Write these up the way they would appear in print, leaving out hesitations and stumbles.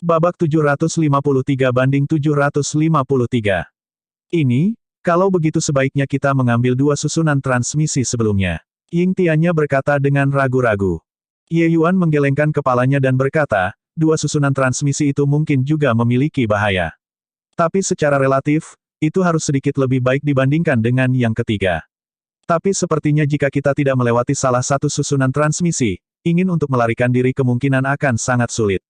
Babak 753-753. Ini, kalau begitu sebaiknya kita mengambil dua susunan transmisi sebelumnya. Ying Tiannya berkata dengan ragu-ragu. Ye Yuan menggelengkan kepalanya dan berkata, dua susunan transmisi itu mungkin juga memiliki bahaya. Tapi secara relatif, itu harus sedikit lebih baik dibandingkan dengan yang ketiga. Tapi sepertinya jika kita tidak melewati salah satu susunan transmisi, ingin untuk melarikan diri kemungkinan akan sangat sulit.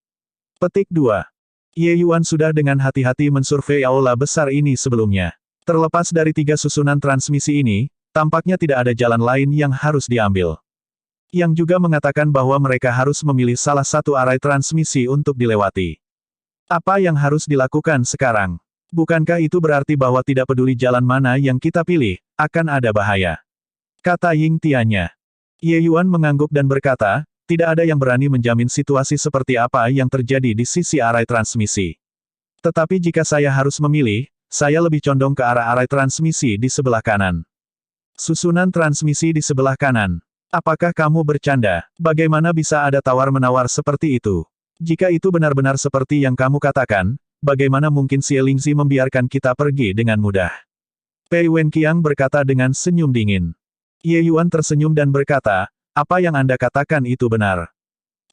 Petik 2. Ye Yuan sudah dengan hati-hati mensurvei aula besar ini sebelumnya. Terlepas dari tiga susunan transmisi ini, tampaknya tidak ada jalan lain yang harus diambil. Yang juga mengatakan bahwa mereka harus memilih salah satu arai transmisi untuk dilewati. Apa yang harus dilakukan sekarang? Bukankah itu berarti bahwa tidak peduli jalan mana yang kita pilih, akan ada bahaya? Kata Ying Tiannya. Ye Yuan mengangguk dan berkata, tidak ada yang berani menjamin situasi seperti apa yang terjadi di sisi arai transmisi. Tetapi jika saya harus memilih, saya lebih condong ke arah arai transmisi di sebelah kanan. Susunan transmisi di sebelah kanan. Apakah kamu bercanda? Bagaimana bisa ada tawar-menawar seperti itu? Jika itu benar-benar seperti yang kamu katakan, bagaimana mungkin Xie Lingzi membiarkan kita pergi dengan mudah? Pei Wenqiang berkata dengan senyum dingin. Ye Yuan tersenyum dan berkata, apa yang Anda katakan itu benar.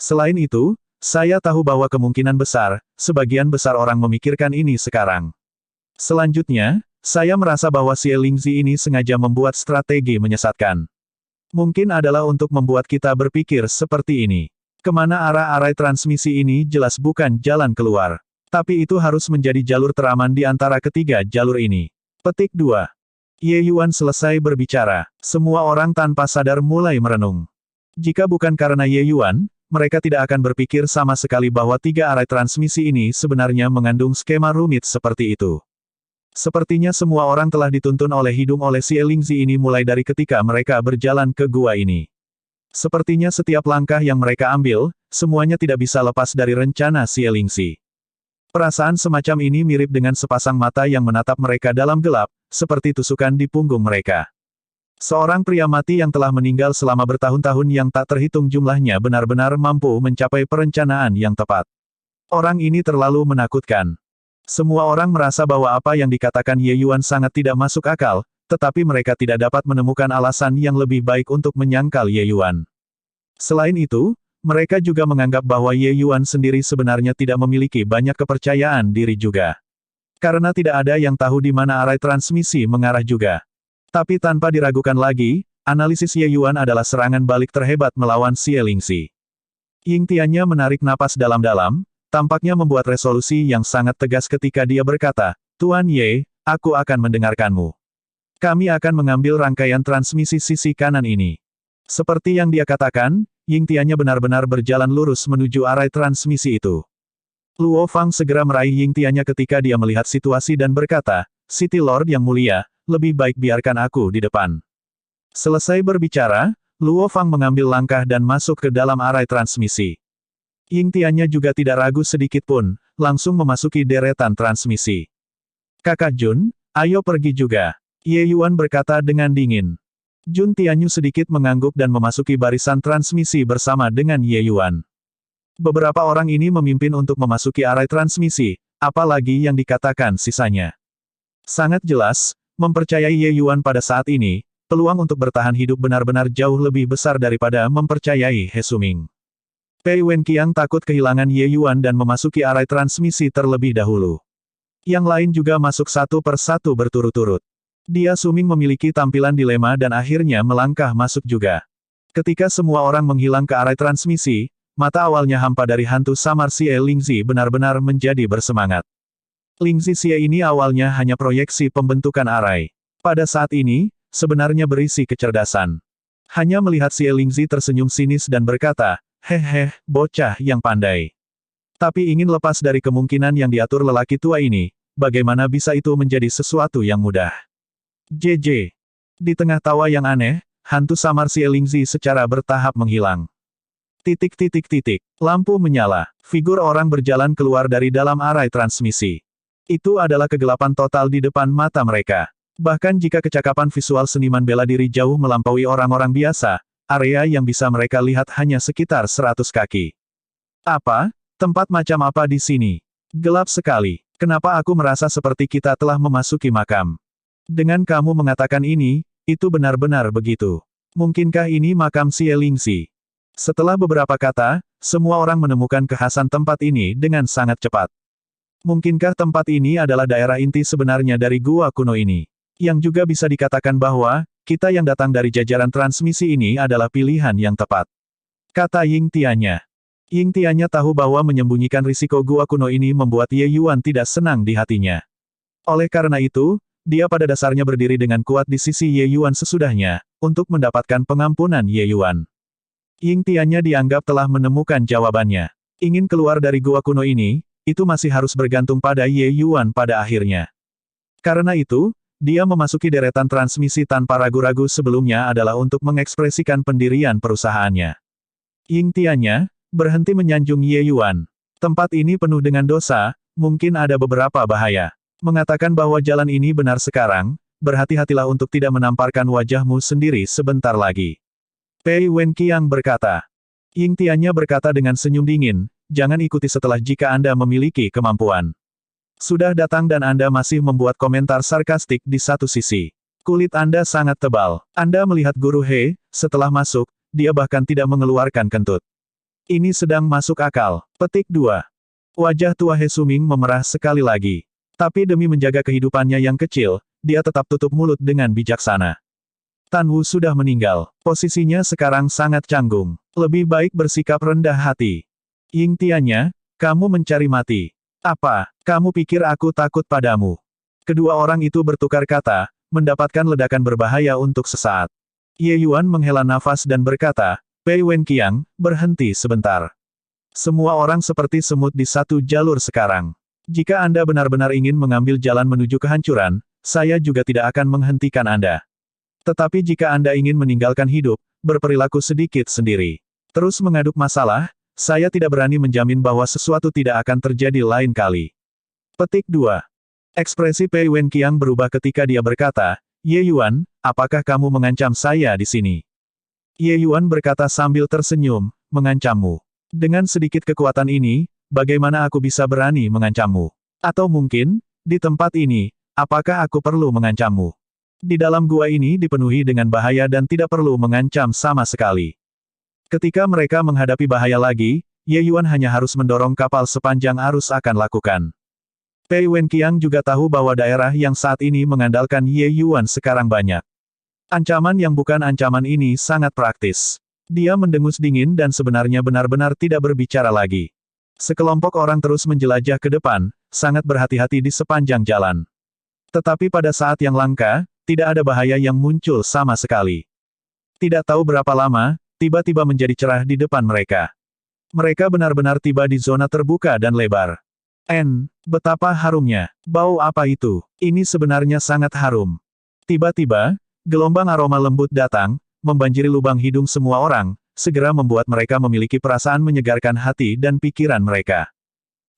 Selain itu, saya tahu bahwa kemungkinan besar, sebagian besar orang memikirkan ini sekarang. Selanjutnya, saya merasa bahwa Xie Lingzi ini sengaja membuat strategi menyesatkan. Mungkin adalah untuk membuat kita berpikir seperti ini. Kemana arah arai transmisi ini jelas bukan jalan keluar. Tapi itu harus menjadi jalur teraman di antara ketiga jalur ini. Petik 2. Ye Yuan selesai berbicara. Semua orang tanpa sadar mulai merenung. Jika bukan karena Ye Yuan, mereka tidak akan berpikir sama sekali bahwa tiga arai transmisi ini sebenarnya mengandung skema rumit seperti itu. Sepertinya semua orang telah dituntun oleh hidung oleh Xie Lingzi ini mulai dari ketika mereka berjalan ke gua ini. Sepertinya setiap langkah yang mereka ambil, semuanya tidak bisa lepas dari rencana Xie Lingzi. Perasaan semacam ini mirip dengan sepasang mata yang menatap mereka dalam gelap, seperti tusukan di punggung mereka. Seorang pria mati yang telah meninggal selama bertahun-tahun yang tak terhitung jumlahnya benar-benar mampu mencapai perencanaan yang tepat. Orang ini terlalu menakutkan. Semua orang merasa bahwa apa yang dikatakan Ye Yuan sangat tidak masuk akal, tetapi mereka tidak dapat menemukan alasan yang lebih baik untuk menyangkal Ye Yuan. Selain itu, mereka juga menganggap bahwa Ye Yuan sendiri sebenarnya tidak memiliki banyak kepercayaan diri juga. Karena tidak ada yang tahu di mana arai transmisi mengarah juga. Tapi tanpa diragukan lagi, analisis Ye Yuan adalah serangan balik terhebat melawan Xie Lingzi. Ying Tiannya menarik napas dalam-dalam, tampaknya membuat resolusi yang sangat tegas ketika dia berkata, Tuan Ye, aku akan mendengarkanmu. Kami akan mengambil rangkaian transmisi sisi kanan ini. Seperti yang dia katakan, Ying Tiannya benar-benar berjalan lurus menuju arai transmisi itu. Luo Fang segera meraih Ying Tiannya ketika dia melihat situasi dan berkata, City Lord yang mulia, lebih baik biarkan aku di depan. Selesai berbicara, Luo Fang mengambil langkah dan masuk ke dalam arai transmisi. Ying Tiannya juga tidak ragu sedikit pun, langsung memasuki deretan transmisi. Kakak Jun, ayo pergi juga. Ye Yuan berkata dengan dingin. Jun Tianyu sedikit mengangguk dan memasuki barisan transmisi bersama dengan Ye Yuan. Beberapa orang ini memimpin untuk memasuki arai transmisi, apalagi yang dikatakan sisanya. Sangat jelas, mempercayai Ye Yuan pada saat ini, peluang untuk bertahan hidup benar-benar jauh lebih besar daripada mempercayai He Suming. Pei Wenqiang takut kehilangan Ye Yuan dan memasuki arai transmisi terlebih dahulu. Yang lain juga masuk satu per satu berturut-turut. Dia Suming memiliki tampilan dilema dan akhirnya melangkah masuk juga. Ketika semua orang menghilang ke arai transmisi, mata awalnya hampa dari hantu samar Xie Lingzi benar-benar menjadi bersemangat. Lingzi Xie ini awalnya hanya proyeksi pembentukan arai. Pada saat ini, sebenarnya berisi kecerdasan. Hanya melihat Xie Lingzi tersenyum sinis dan berkata, Hehe, bocah yang pandai. Tapi ingin lepas dari kemungkinan yang diatur lelaki tua ini, bagaimana bisa itu menjadi sesuatu yang mudah? JJ. Di tengah tawa yang aneh, hantu samar Xie Lingzi secara bertahap menghilang. Lampu menyala. Figur orang berjalan keluar dari dalam arai transmisi. Itu adalah kegelapan total di depan mata mereka. Bahkan jika kecakapan visual seniman bela diri jauh melampaui orang-orang biasa, area yang bisa mereka lihat hanya sekitar 100 kaki. Apa? Tempat macam apa di sini? Gelap sekali. Kenapa aku merasa seperti kita telah memasuki makam? Dengan kamu mengatakan ini, itu benar-benar begitu. Mungkinkah ini makam Xie Lingxi? Setelah beberapa kata, semua orang menemukan kekhasan tempat ini dengan sangat cepat. Mungkinkah tempat ini adalah daerah inti sebenarnya dari gua kuno ini? Yang juga bisa dikatakan bahwa, kita yang datang dari jajaran transmisi ini adalah pilihan yang tepat. Kata Ying Tianya. Ying Tianya tahu bahwa menyembunyikan risiko gua kuno ini membuat Ye Yuan tidak senang di hatinya. Oleh karena itu, dia pada dasarnya berdiri dengan kuat di sisi Ye Yuan sesudahnya, untuk mendapatkan pengampunan Ye Yuan. Ying Tianya dianggap telah menemukan jawabannya. Ingin keluar dari gua kuno ini, itu masih harus bergantung pada Ye Yuan pada akhirnya. Karena itu, dia memasuki deretan transmisi tanpa ragu-ragu sebelumnya adalah untuk mengekspresikan pendirian perusahaannya. Ying Tianya berhenti menyanjung Ye Yuan. Tempat ini penuh dengan dosa, mungkin ada beberapa bahaya. Mengatakan bahwa jalan ini benar sekarang, berhati-hatilah untuk tidak menamparkan wajahmu sendiri sebentar lagi. Pei Wenqiang berkata. Ying Tianya berkata dengan senyum dingin, jangan ikuti setelah jika Anda memiliki kemampuan. Sudah datang dan Anda masih membuat komentar sarkastik di satu sisi. Kulit Anda sangat tebal. Anda melihat Guru He, setelah masuk, dia bahkan tidak mengeluarkan kentut. Ini sedang masuk akal. Petik 2. Wajah tua He Suming memerah sekali lagi. Tapi demi menjaga kehidupannya yang kecil, dia tetap tutup mulut dengan bijaksana. Tan Wu sudah meninggal. Posisinya sekarang sangat canggung. Lebih baik bersikap rendah hati. Ying Tianya, kamu mencari mati. Apa, kamu pikir aku takut padamu? Kedua orang itu bertukar kata, mendapatkan ledakan berbahaya untuk sesaat. Ye Yuan menghela nafas dan berkata, Pei Wenqiang, berhenti sebentar. Semua orang seperti semut di satu jalur sekarang. Jika Anda benar-benar ingin mengambil jalan menuju kehancuran, saya juga tidak akan menghentikan Anda. Tetapi jika Anda ingin meninggalkan hidup, berperilaku sedikit sendiri. Terus mengaduk masalah, saya tidak berani menjamin bahwa sesuatu tidak akan terjadi lain kali. Petik 2. Ekspresi Pei Wenqiang berubah ketika dia berkata, Ye Yuan, apakah kamu mengancam saya di sini? Ye Yuan berkata sambil tersenyum, mengancammu. Dengan sedikit kekuatan ini, bagaimana aku bisa berani mengancammu? Atau mungkin, di tempat ini, apakah aku perlu mengancammu? Di dalam gua ini dipenuhi dengan bahaya dan tidak perlu mengancam sama sekali. Ketika mereka menghadapi bahaya lagi, Ye Yuan hanya harus mendorong kapal sepanjang arus akan lakukan. Pei Wenqiang juga tahu bahwa daerah yang saat ini mengandalkan Ye Yuan sekarang banyak. Ancaman yang bukan ancaman ini sangat praktis. Dia mendengus dingin dan sebenarnya benar-benar tidak berbicara lagi. Sekelompok orang terus menjelajah ke depan, sangat berhati-hati di sepanjang jalan. Tetapi pada saat yang langka, tidak ada bahaya yang muncul sama sekali. Tidak tahu berapa lama, tiba-tiba menjadi cerah di depan mereka. Mereka benar-benar tiba di zona terbuka dan lebar. Betapa harumnya. Bau apa itu? Ini sebenarnya sangat harum. Tiba-tiba, gelombang aroma lembut datang, membanjiri lubang hidung semua orang, segera membuat mereka memiliki perasaan menyegarkan hati dan pikiran mereka.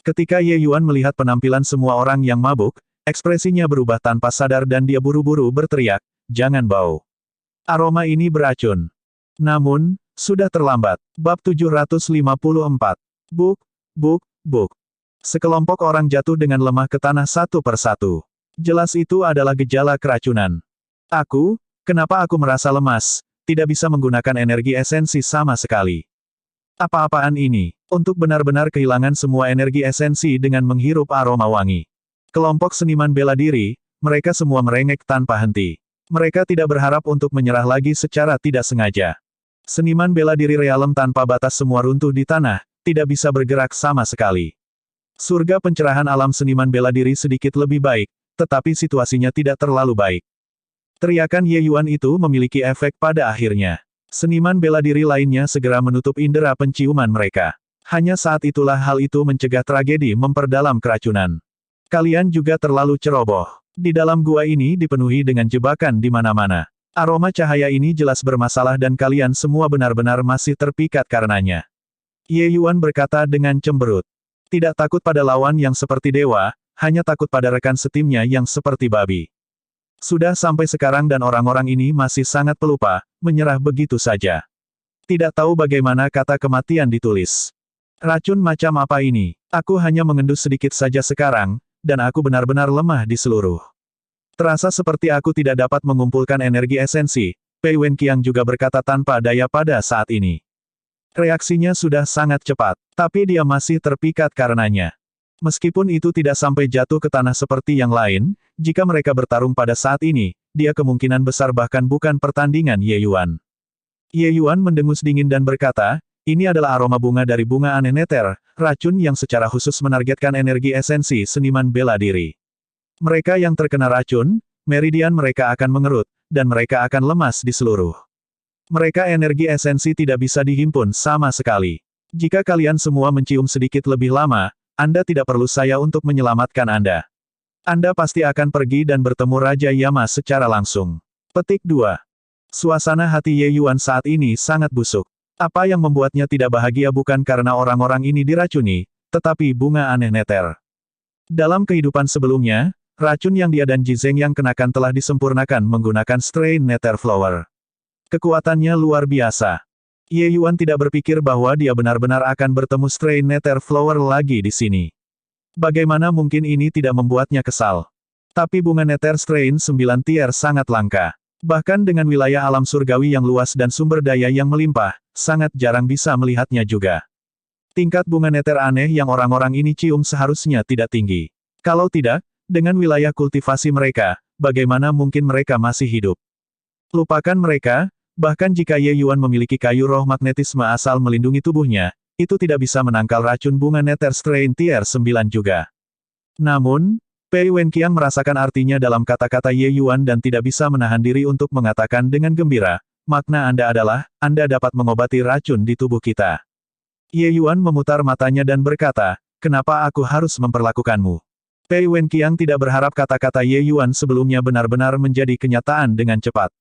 Ketika Ye Yuan melihat penampilan semua orang yang mabuk, ekspresinya berubah tanpa sadar dan dia buru-buru berteriak, jangan bau. Aroma ini beracun. Namun, sudah terlambat. Bab 754. Buk. Sekelompok orang jatuh dengan lemah ke tanah satu persatu. Jelas itu adalah gejala keracunan. Kenapa aku merasa lemas, tidak bisa menggunakan energi esensi sama sekali. Apa-apaan ini? Untuk benar-benar kehilangan semua energi esensi dengan menghirup aroma wangi. Kelompok seniman bela diri, mereka semua merengek tanpa henti. Mereka tidak berharap untuk menyerah lagi secara tidak sengaja. Seniman bela diri realem tanpa batas semua runtuh di tanah, tidak bisa bergerak sama sekali. Surga pencerahan alam seniman bela diri sedikit lebih baik, tetapi situasinya tidak terlalu baik. Teriakan Ye Yuan itu memiliki efek pada akhirnya. Seniman bela diri lainnya segera menutup indera penciuman mereka. Hanya saat itulah hal itu mencegah tragedi memperdalam keracunan. Kalian juga terlalu ceroboh. Di dalam gua ini dipenuhi dengan jebakan di mana-mana. Aroma cahaya ini jelas bermasalah dan kalian semua benar-benar masih terpikat karenanya. Ye Yuan berkata dengan cemberut. Tidak takut pada lawan yang seperti dewa, hanya takut pada rekan setimnya yang seperti babi. Sudah sampai sekarang dan orang-orang ini masih sangat pelupa, menyerah begitu saja. Tidak tahu bagaimana kata kematian ditulis. Racun macam apa ini? Aku hanya mengendus sedikit saja sekarang, dan aku benar-benar lemah di seluruh. Terasa seperti aku tidak dapat mengumpulkan energi esensi, Pei Wenqiang juga berkata tanpa daya pada saat ini. Reaksinya sudah sangat cepat, tapi dia masih terpikat karenanya. Meskipun itu tidak sampai jatuh ke tanah seperti yang lain, jika mereka bertarung pada saat ini, dia kemungkinan besar bahkan bukan pertandingan Ye Yuan. Ye Yuan mendengus dingin dan berkata, ini adalah aroma bunga dari bunga aneh neter, racun yang secara khusus menargetkan energi esensi seniman bela diri. Mereka yang terkena racun, meridian mereka akan mengerut, dan mereka akan lemas di seluruh. Mereka energi esensi tidak bisa dihimpun sama sekali. Jika kalian semua mencium sedikit lebih lama, Anda tidak perlu saya untuk menyelamatkan Anda. Anda pasti akan pergi dan bertemu Raja Yama secara langsung. Petik 2. Suasana hati Ye Yuan saat ini sangat busuk. Apa yang membuatnya tidak bahagia bukan karena orang-orang ini diracuni, tetapi bunga aneh neter. Dalam kehidupan sebelumnya, racun yang dia dan Ji Zeng yang kenakan telah disempurnakan menggunakan strain Nether Flower. Kekuatannya luar biasa. Ye Yuan tidak berpikir bahwa dia benar-benar akan bertemu strain Nether Flower lagi di sini. Bagaimana mungkin ini tidak membuatnya kesal? Tapi bunga Nether Strain 9 tier sangat langka. Bahkan dengan wilayah alam surgawi yang luas dan sumber daya yang melimpah, sangat jarang bisa melihatnya juga. Tingkat bunga Nether aneh yang orang-orang ini cium seharusnya tidak tinggi. Kalau tidak, dengan wilayah kultivasi mereka, bagaimana mungkin mereka masih hidup? Lupakan mereka, bahkan jika Ye Yuan memiliki kayu roh magnetisme asal melindungi tubuhnya, itu tidak bisa menangkal racun bunga Nether Strain Tier 9 juga. Namun, Pei Wenqiang merasakan artinya dalam kata-kata Ye Yuan dan tidak bisa menahan diri untuk mengatakan dengan gembira, makna Anda adalah, Anda dapat mengobati racun di tubuh kita. Ye Yuan memutar matanya dan berkata, kenapa aku harus memperlakukanmu? Pei Wenqiang tidak berharap kata-kata Ye Yuan sebelumnya benar-benar menjadi kenyataan dengan cepat.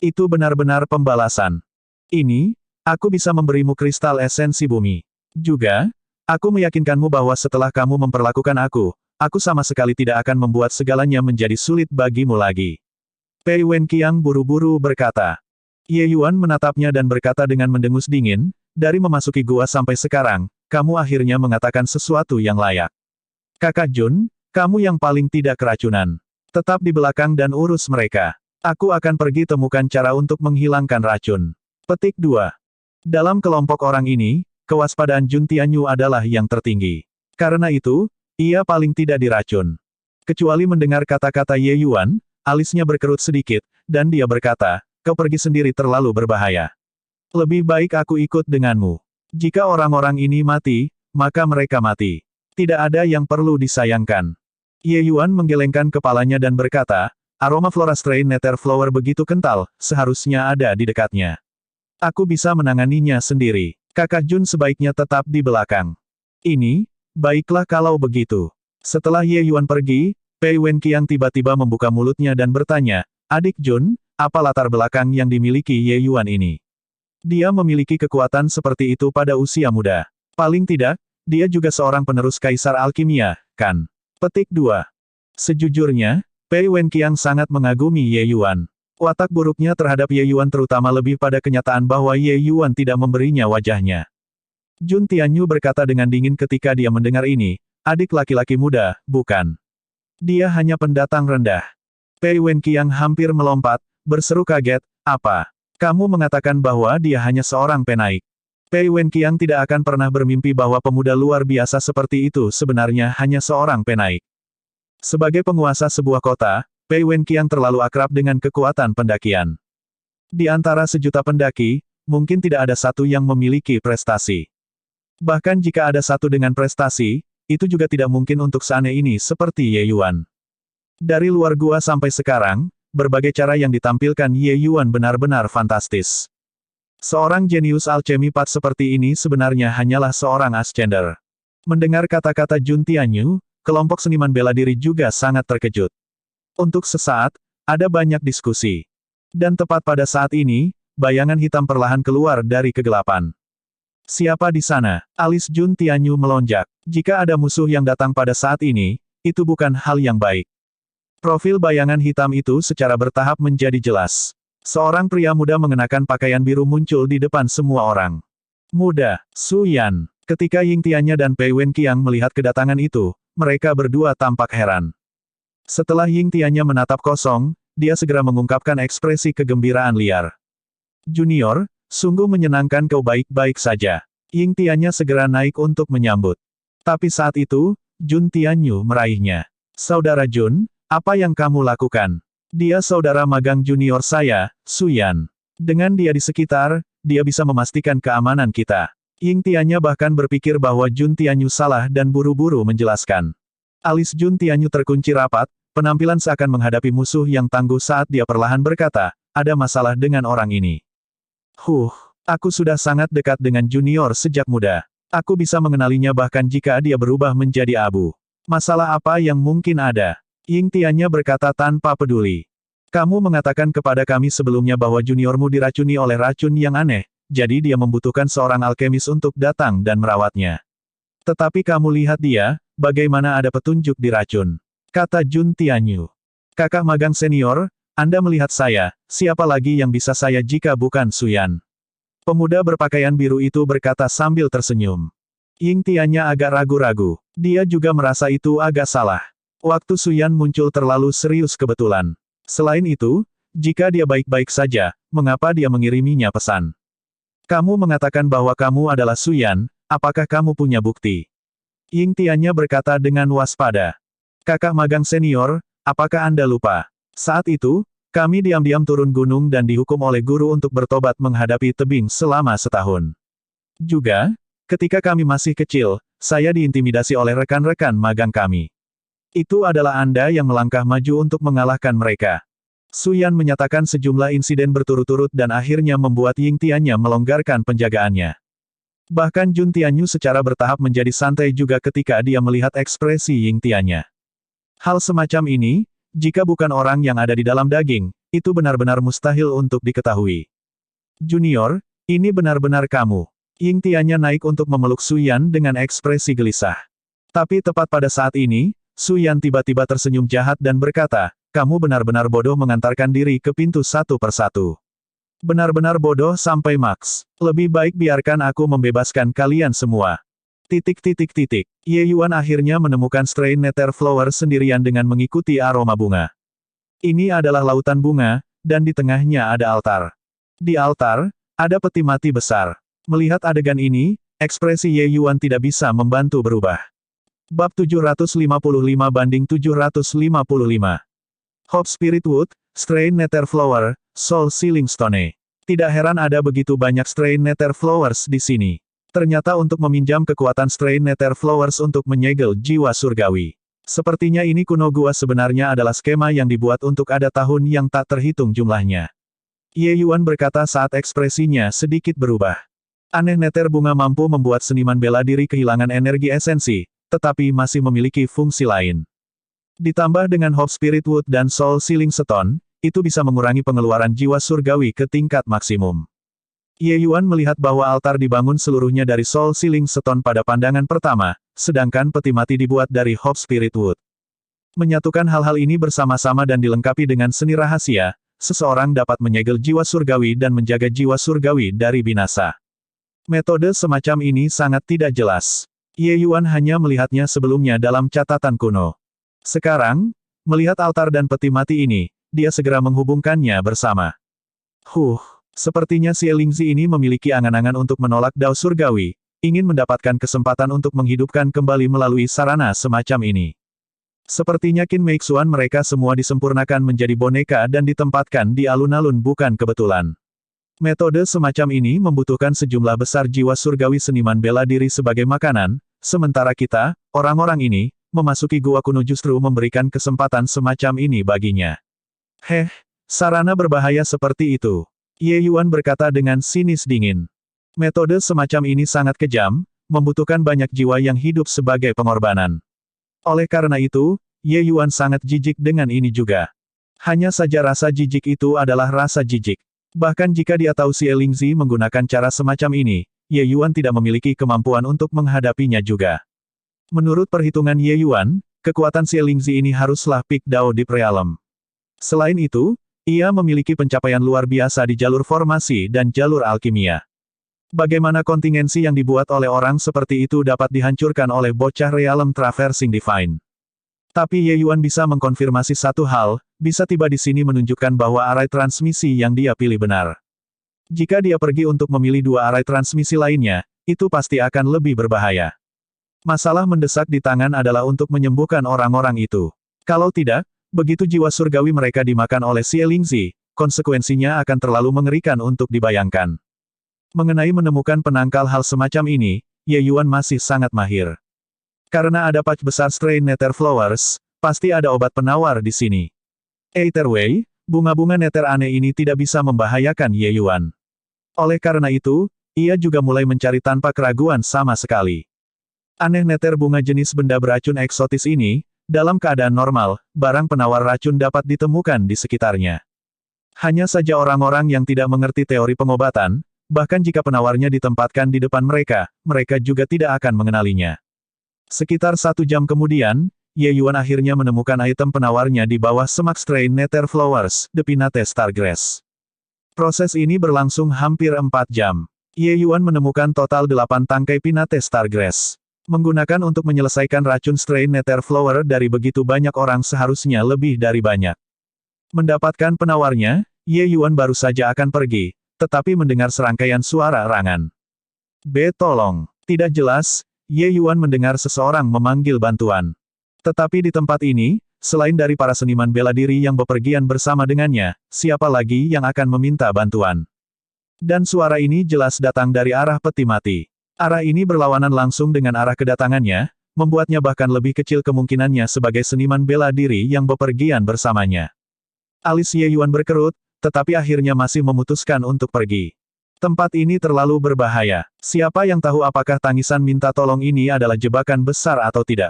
Itu benar-benar pembalasan. Ini, aku bisa memberimu kristal esensi bumi. Juga, aku meyakinkanmu bahwa setelah kamu memperlakukan aku sama sekali tidak akan membuat segalanya menjadi sulit bagimu lagi. Pei Wenqiang buru-buru berkata. Ye Yuan menatapnya dan berkata dengan mendengus dingin, dari memasuki gua sampai sekarang, kamu akhirnya mengatakan sesuatu yang layak. Kakak Jun, kamu yang paling tidak keracunan. Tetap di belakang dan urus mereka. Aku akan pergi temukan cara untuk menghilangkan racun. Petik 2. Dalam kelompok orang ini, kewaspadaan Jun Tianyu adalah yang tertinggi. Karena itu, ia paling tidak diracun. Kecuali mendengar kata-kata Ye Yuan, alisnya berkerut sedikit, dan dia berkata, kau pergi sendiri terlalu berbahaya. Lebih baik aku ikut denganmu. Jika orang-orang ini mati, maka mereka mati. Tidak ada yang perlu disayangkan. Ye Yuan menggelengkan kepalanya dan berkata, aroma flora strain Nether Flower begitu kental, seharusnya ada di dekatnya. Aku bisa menanganinya sendiri. Kakak Jun sebaiknya tetap di belakang. Ini, baiklah kalau begitu. Setelah Ye Yuan pergi, Pei Wenqiang tiba-tiba membuka mulutnya dan bertanya, adik Jun, apa latar belakang yang dimiliki Ye Yuan ini? Dia memiliki kekuatan seperti itu pada usia muda. Paling tidak, dia juga seorang penerus kaisar alkimia, kan? Petik 2. Sejujurnya, Pei Wenqiang sangat mengagumi Ye Yuan. Watak buruknya terhadap Ye Yuan terutama lebih pada kenyataan bahwa Ye Yuan tidak memberinya wajahnya. Jun Tianyu berkata dengan dingin ketika dia mendengar ini, adik laki-laki muda, bukan. Dia hanya pendatang rendah. Pei Wenqiang hampir melompat, berseru kaget, apa? Kamu mengatakan bahwa dia hanya seorang penaik. Pei Wenqiang tidak akan pernah bermimpi bahwa pemuda luar biasa seperti itu sebenarnya hanya seorang penaik. Sebagai penguasa sebuah kota, Pei Wenqiang terlalu akrab dengan kekuatan pendakian. Di antara sejuta pendaki, mungkin tidak ada satu yang memiliki prestasi. Bahkan jika ada satu dengan prestasi, itu juga tidak mungkin untuk seaneh ini seperti Ye Yuan. Dari luar gua sampai sekarang, berbagai cara yang ditampilkan Ye Yuan benar-benar fantastis. Seorang jenius alchemy pat seperti ini sebenarnya hanyalah seorang ascender. Mendengar kata-kata Jun Tianyu, kelompok seniman bela diri juga sangat terkejut. Untuk sesaat, ada banyak diskusi. Dan tepat pada saat ini, bayangan hitam perlahan keluar dari kegelapan. Siapa di sana? Alis Jun Tianyu melonjak. Jika ada musuh yang datang pada saat ini, itu bukan hal yang baik. Profil bayangan hitam itu secara bertahap menjadi jelas. Seorang pria muda mengenakan pakaian biru muncul di depan semua orang. Muda, Su Yan. Ketika Ying Tiannya dan Pei Wenqiang melihat kedatangan itu, mereka berdua tampak heran. Setelah Ying Tiannya menatap kosong, dia segera mengungkapkan ekspresi kegembiraan liar. Junior, sungguh menyenangkan kau baik-baik saja. Ying Tiannya segera naik untuk menyambut. Tapi saat itu, Jun Tianyu meraihnya. Saudara Jun, apa yang kamu lakukan? Dia saudara magang junior saya, Su Yan. Dengan dia di sekitar, dia bisa memastikan keamanan kita. Ying Tiannya bahkan berpikir bahwa Jun Tianyu salah dan buru-buru menjelaskan. Alis Jun Tianyu terkunci rapat, penampilan seakan menghadapi musuh yang tangguh saat dia perlahan berkata, ada masalah dengan orang ini. Aku sudah sangat dekat dengan junior sejak muda. Aku bisa mengenalinya bahkan jika dia berubah menjadi abu. Masalah apa yang mungkin ada? Ying Tiannya berkata tanpa peduli. Kamu mengatakan kepada kami sebelumnya bahwa juniormu diracuni oleh racun yang aneh. Jadi dia membutuhkan seorang alkemis untuk datang dan merawatnya. Tetapi kamu lihat dia, bagaimana ada petunjuk di racun. Kata Jun Tianyu. Kakak magang senior, Anda melihat saya, siapa lagi yang bisa saya jika bukan Su Yan? Pemuda berpakaian biru itu berkata sambil tersenyum. Ying Tiannya agak ragu-ragu. Dia juga merasa itu agak salah. Waktu Su Yan muncul terlalu serius kebetulan. Selain itu, jika dia baik-baik saja, mengapa dia mengiriminya pesan? Kamu mengatakan bahwa kamu adalah Su Yan, apakah kamu punya bukti? Ying Tiannya berkata dengan waspada. Kakak magang senior, apakah Anda lupa? Saat itu, kami diam-diam turun gunung dan dihukum oleh guru untuk bertobat menghadapi tebing selama setahun. Juga, ketika kami masih kecil, saya diintimidasi oleh rekan-rekan magang kami. Itu adalah Anda yang melangkah maju untuk mengalahkan mereka. Su Yan menyatakan sejumlah insiden berturut-turut dan akhirnya membuat Ying Tiannya melonggarkan penjagaannya. Bahkan Jun Tianyu secara bertahap menjadi santai juga ketika dia melihat ekspresi Ying Tiannya. Hal semacam ini, jika bukan orang yang ada di dalam daging, itu benar-benar mustahil untuk diketahui. Junior, ini benar-benar kamu. Ying Tiannya naik untuk memeluk Su Yan dengan ekspresi gelisah. Tapi tepat pada saat ini, Su Yan tiba-tiba tersenyum jahat dan berkata, kamu benar-benar bodoh mengantarkan diri ke pintu satu persatu. Benar-benar bodoh sampai maks. Lebih baik biarkan aku membebaskan kalian semua. Ye Yuan akhirnya menemukan strain Nether Flower sendirian dengan mengikuti aroma bunga. Ini adalah lautan bunga, dan di tengahnya ada altar. Di altar, ada peti mati besar. Melihat adegan ini, ekspresi Ye Yuan tidak bisa membantu berubah. Bab 755-755 Hope Spirit Wood, Strain Nether Flower, Soul Sealing Stone. Tidak heran ada begitu banyak Strain Nether Flowers di sini. Ternyata untuk meminjam kekuatan Strain Nether Flowers untuk menyegel jiwa surgawi. Sepertinya ini kuno gua sebenarnya adalah skema yang dibuat untuk ada tahun yang tak terhitung jumlahnya. Ye Yuan berkata saat ekspresinya sedikit berubah. Aneh Nether bunga mampu membuat seniman bela diri kehilangan energi esensi, tetapi masih memiliki fungsi lain. Ditambah dengan Hope Spirit Wood dan Soul Sealing Stone, itu bisa mengurangi pengeluaran jiwa surgawi ke tingkat maksimum. Ye Yuan melihat bahwa altar dibangun seluruhnya dari Soul Sealing Stone pada pandangan pertama, sedangkan peti mati dibuat dari Hope Spirit Wood. Menyatukan hal-hal ini bersama-sama dan dilengkapi dengan seni rahasia, seseorang dapat menyegel jiwa surgawi dan menjaga jiwa surgawi dari binasa. Metode semacam ini sangat tidak jelas. Ye Yuan hanya melihatnya sebelumnya dalam catatan kuno. Sekarang, melihat altar dan peti mati ini, dia segera menghubungkannya bersama. Sepertinya si Lingzi ini memiliki angan-angan untuk menolak Dao Surgawi, ingin mendapatkan kesempatan untuk menghidupkan kembali melalui sarana semacam ini. Sepertinya Qin Meixuan mereka semua disempurnakan menjadi boneka dan ditempatkan di alun-alun bukan kebetulan. Metode semacam ini membutuhkan sejumlah besar jiwa surgawi seniman bela diri sebagai makanan, sementara kita, orang-orang ini, memasuki gua kuno justru memberikan kesempatan semacam ini baginya. Sarana berbahaya seperti itu. Ye Yuan berkata dengan sinis dingin. Metode semacam ini sangat kejam, membutuhkan banyak jiwa yang hidup sebagai pengorbanan. Oleh karena itu, Ye Yuan sangat jijik dengan ini juga. Hanya saja rasa jijik itu adalah rasa jijik. Bahkan jika dia tahu si Lingzi menggunakan cara semacam ini, Ye Yuan tidak memiliki kemampuan untuk menghadapinya juga. Menurut perhitungan Ye Yuan, kekuatan si Lingzi ini haruslah Peak Dao Deep Realm. Selain itu, ia memiliki pencapaian luar biasa di jalur formasi dan jalur alkimia. Bagaimana kontingensi yang dibuat oleh orang seperti itu dapat dihancurkan oleh bocah Realm Traversing Divine? Tapi Ye Yuan bisa mengkonfirmasi satu hal, bisa tiba di sini menunjukkan bahwa arai transmisi yang dia pilih benar. Jika dia pergi untuk memilih dua arai transmisi lainnya, itu pasti akan lebih berbahaya. Masalah mendesak di tangan adalah untuk menyembuhkan orang-orang itu. Kalau tidak, begitu jiwa surgawi mereka dimakan oleh Xie Lingzi, konsekuensinya akan terlalu mengerikan untuk dibayangkan. Mengenai menemukan penangkal hal semacam ini, Ye Yuan masih sangat mahir. Karena ada patch besar strain Nether Flowers, pasti ada obat penawar di sini. Aether Wei, bunga-bunga Nether aneh ini tidak bisa membahayakan Ye Yuan. Oleh karena itu, ia juga mulai mencari tanpa keraguan sama sekali. Aneh Nether bunga jenis benda beracun eksotis ini, dalam keadaan normal, barang penawar racun dapat ditemukan di sekitarnya. Hanya saja orang-orang yang tidak mengerti teori pengobatan, bahkan jika penawarnya ditempatkan di depan mereka, mereka juga tidak akan mengenalinya. Sekitar 1 jam kemudian, Ye Yuan akhirnya menemukan item penawarnya di bawah semak strain Nether Flowers, The Pinate Stargrass. Proses ini berlangsung hampir 4 jam. Ye Yuan menemukan total 8 tangkai Pinate Stargrass. Menggunakan untuk menyelesaikan racun strain Nether Flower dari begitu banyak orang seharusnya lebih dari banyak. Mendapatkan penawarnya, Ye Yuan baru saja akan pergi, tetapi mendengar serangkaian suara erangan. Tolong. Tidak jelas, Ye Yuan mendengar seseorang memanggil bantuan. Tetapi di tempat ini, selain dari para seniman bela diri yang bepergian bersama dengannya, siapa lagi yang akan meminta bantuan? Dan suara ini jelas datang dari arah peti mati. Arah ini berlawanan langsung dengan arah kedatangannya, membuatnya bahkan lebih kecil kemungkinannya sebagai seniman bela diri yang bepergian bersamanya. Alis Ye Yuan berkerut, tetapi akhirnya masih memutuskan untuk pergi. Tempat ini terlalu berbahaya. Siapa yang tahu apakah tangisan minta tolong ini adalah jebakan besar atau tidak?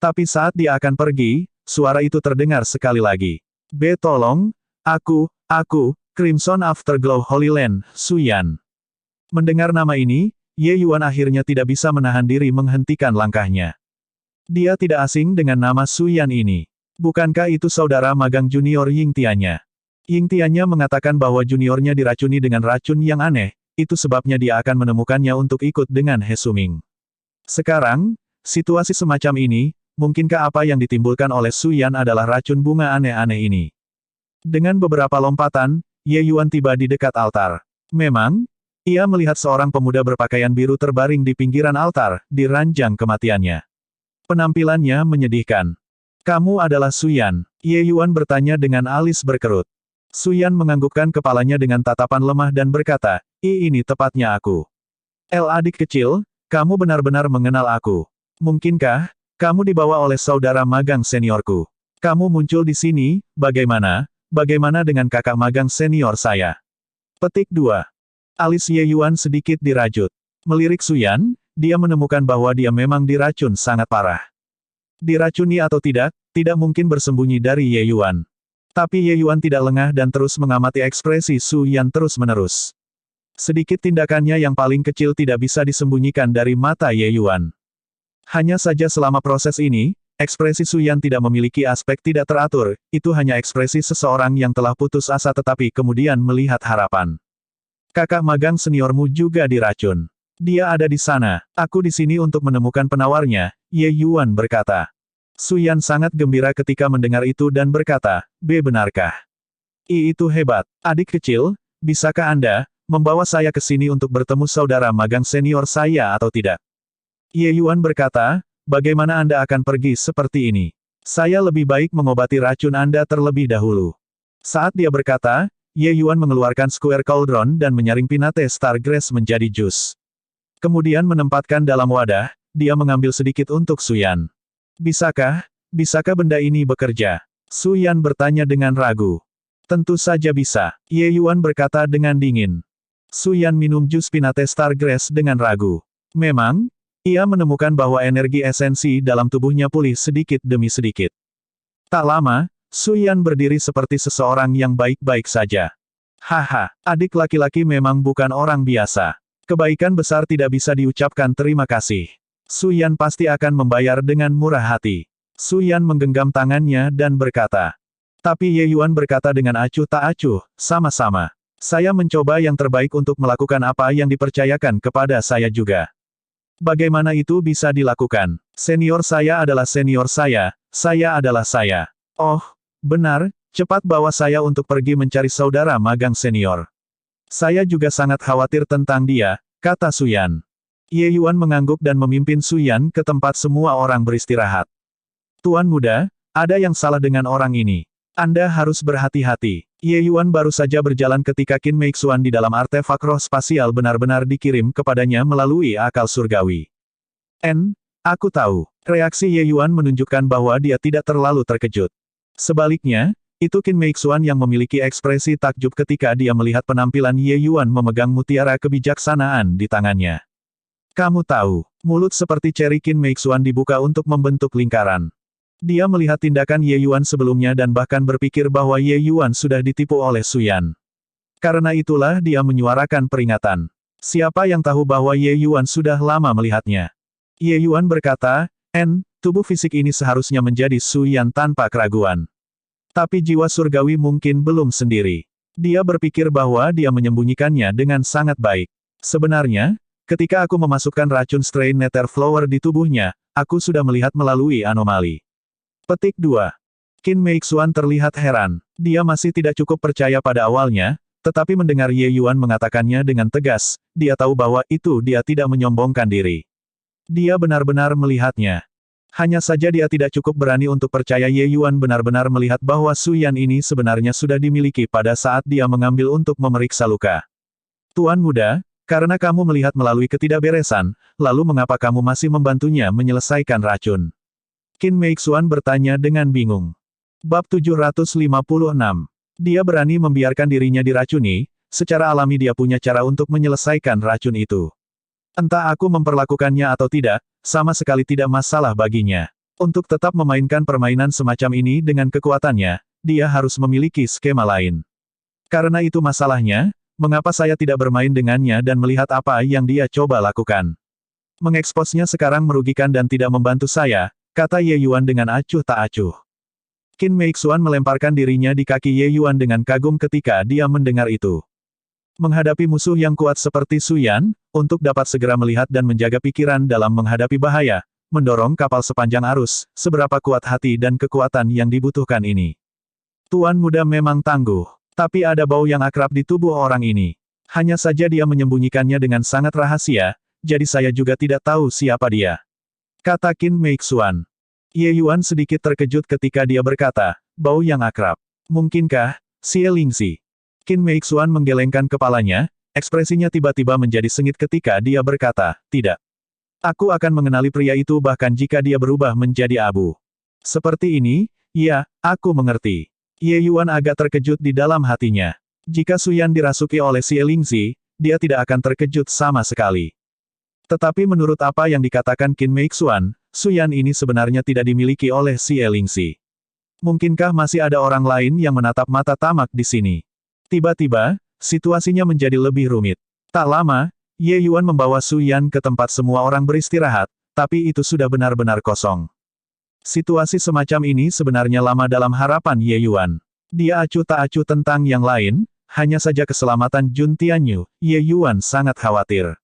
Tapi saat dia akan pergi, suara itu terdengar sekali lagi. Tolong, aku, Crimson Afterglow Holy Land, Suyan. Mendengar nama ini, Ye Yuan akhirnya tidak bisa menahan diri menghentikan langkahnya. Dia tidak asing dengan nama Suyan ini. Bukankah itu saudara magang junior Ying Tianya? Ying Tianya mengatakan bahwa juniornya diracuni dengan racun yang aneh, itu sebabnya dia akan menemukannya untuk ikut dengan He Suming. Sekarang, situasi semacam ini, mungkinkah apa yang ditimbulkan oleh Suyan adalah racun bunga aneh-aneh ini? Dengan beberapa lompatan, Ye Yuan tiba di dekat altar. Memang, ia melihat seorang pemuda berpakaian biru terbaring di pinggiran altar, di ranjang kematiannya. Penampilannya menyedihkan. Kamu adalah Suyan? Ye Yuan bertanya dengan alis berkerut. Suyan menganggukkan kepalanya dengan tatapan lemah dan berkata, ini tepatnya aku. Adik kecil, kamu benar-benar mengenal aku. Mungkinkah, kamu dibawa oleh saudara magang seniorku? Kamu muncul di sini, bagaimana? Bagaimana dengan kakak magang senior saya? Petik 2. Alis Ye Yuan sedikit dirajut. Melirik Suyan, dia menemukan bahwa dia memang diracun sangat parah. Diracuni atau tidak mungkin bersembunyi dari Ye Yuan. Tapi Ye Yuan tidak lengah dan terus mengamati ekspresi Suyan terus-menerus. Sedikit tindakannya yang paling kecil tidak bisa disembunyikan dari mata Ye Yuan. Hanya saja selama proses ini, ekspresi Suyan tidak memiliki aspek tidak teratur, itu hanya ekspresi seseorang yang telah putus asa tetapi kemudian melihat harapan. Kakak magang seniormu juga diracun. Dia ada di sana, aku di sini untuk menemukan penawarnya, Ye Yuan berkata. Suyan sangat gembira ketika mendengar itu dan berkata, benarkah? Itu hebat. Adik kecil, bisakah Anda membawa saya ke sini untuk bertemu saudara magang senior saya atau tidak? Ye Yuan berkata, bagaimana Anda akan pergi seperti ini? Saya lebih baik mengobati racun Anda terlebih dahulu. Saat dia berkata, Ye Yuan mengeluarkan Square Cauldron dan menyaring Pinate Stargrass menjadi jus. Kemudian menempatkan dalam wadah, dia mengambil sedikit untuk Suyan. Bisakah benda ini bekerja? Suyan bertanya dengan ragu. Tentu saja bisa, Ye Yuan berkata dengan dingin. Suyan minum jus Pinate Stargrass dengan ragu. Memang, ia menemukan bahwa energi esensi dalam tubuhnya pulih sedikit demi sedikit. Tak lama, Suyan berdiri seperti seseorang yang baik-baik saja. Haha, adik laki-laki memang bukan orang biasa. Kebaikan besar tidak bisa diucapkan terima kasih. Suyan pasti akan membayar dengan murah hati. Suyan menggenggam tangannya dan berkata. Tapi Ye Yuan berkata dengan acuh tak acuh, sama-sama. Saya mencoba yang terbaik untuk melakukan apa yang dipercayakan kepada saya juga. Bagaimana itu bisa dilakukan? Senior saya adalah senior saya adalah saya. Oh, benar, cepat bawa saya untuk pergi mencari saudara magang senior. Saya juga sangat khawatir tentang dia, kata Suyan. Ye Yuan mengangguk dan memimpin Suyan ke tempat semua orang beristirahat. Tuan muda, ada yang salah dengan orang ini. Anda harus berhati-hati. Ye Yuan baru saja berjalan ketika Qin Meixuan di dalam artefak roh spasial benar-benar dikirim kepadanya melalui akal surgawi. Aku tahu. Reaksi Ye Yuan menunjukkan bahwa dia tidak terlalu terkejut. Sebaliknya, itu Qin Meixuan yang memiliki ekspresi takjub ketika dia melihat penampilan Ye Yuan memegang mutiara kebijaksanaan di tangannya. Kamu tahu, mulut seperti ceri Qin Meixuan dibuka untuk membentuk lingkaran. Dia melihat tindakan Ye Yuan sebelumnya dan bahkan berpikir bahwa Ye Yuan sudah ditipu oleh Suyan. Karena itulah dia menyuarakan peringatan. Siapa yang tahu bahwa Ye Yuan sudah lama melihatnya? Ye Yuan berkata, tubuh fisik ini seharusnya menjadi Suyan tanpa keraguan. Tapi jiwa surgawi mungkin belum sendiri. Dia berpikir bahwa dia menyembunyikannya dengan sangat baik. Sebenarnya, ketika aku memasukkan racun strain Nether Flower di tubuhnya, aku sudah melihat melalui anomali. Petik 2. Qin Meixuan terlihat heran. Dia masih tidak cukup percaya pada awalnya, tetapi mendengar Ye Yuan mengatakannya dengan tegas, dia tahu bahwa itu dia tidak menyombongkan diri. Dia benar-benar melihatnya. Hanya saja dia tidak cukup berani untuk percaya Ye Yuan benar-benar melihat bahwa Suyan ini sebenarnya sudah dimiliki pada saat dia mengambil untuk memeriksa luka. Tuan muda, karena kamu melihat melalui ketidakberesan, lalu mengapa kamu masih membantunya menyelesaikan racun? Qin Meixuan bertanya dengan bingung. Bab 756. Dia berani membiarkan dirinya diracuni, secara alami dia punya cara untuk menyelesaikan racun itu. Entah aku memperlakukannya atau tidak, sama sekali tidak masalah baginya. Untuk tetap memainkan permainan semacam ini dengan kekuatannya, dia harus memiliki skema lain. Karena itu masalahnya, mengapa saya tidak bermain dengannya dan melihat apa yang dia coba lakukan? Mengeksposnya sekarang merugikan dan tidak membantu saya, kata Ye Yuan dengan acuh tak acuh. Qin Meixuan melemparkan dirinya di kaki Ye Yuan dengan kagum ketika dia mendengar itu. Menghadapi musuh yang kuat seperti Suyan, untuk dapat segera melihat dan menjaga pikiran dalam menghadapi bahaya, mendorong kapal sepanjang arus, seberapa kuat hati dan kekuatan yang dibutuhkan ini. Tuan muda memang tangguh, tapi ada bau yang akrab di tubuh orang ini. Hanya saja dia menyembunyikannya dengan sangat rahasia, jadi saya juga tidak tahu siapa dia. Kata Qin Meixuan. Ye Yuan sedikit terkejut ketika dia berkata, bau yang akrab. Mungkinkah, Xie Lingxi? Qin Meixuan menggelengkan kepalanya, ekspresinya tiba-tiba menjadi sengit ketika dia berkata, tidak. Aku akan mengenali pria itu bahkan jika dia berubah menjadi abu. Seperti ini, ya, aku mengerti. Ye Yuan agak terkejut di dalam hatinya. Jika Suyan dirasuki oleh Xie Lingxi, dia tidak akan terkejut sama sekali. Tetapi menurut apa yang dikatakan Qin Meixuan, Suyan ini sebenarnya tidak dimiliki oleh Xie Lingxi. Mungkinkah masih ada orang lain yang menatap mata tamak di sini? Tiba-tiba, situasinya menjadi lebih rumit. Tak lama, Ye Yuan membawa Suyan ke tempat semua orang beristirahat, tapi itu sudah benar-benar kosong. Situasi semacam ini sebenarnya lama dalam harapan Ye Yuan. Dia acuh tak acuh tentang yang lain, hanya saja keselamatan Jun Tianyu, Ye Yuan sangat khawatir.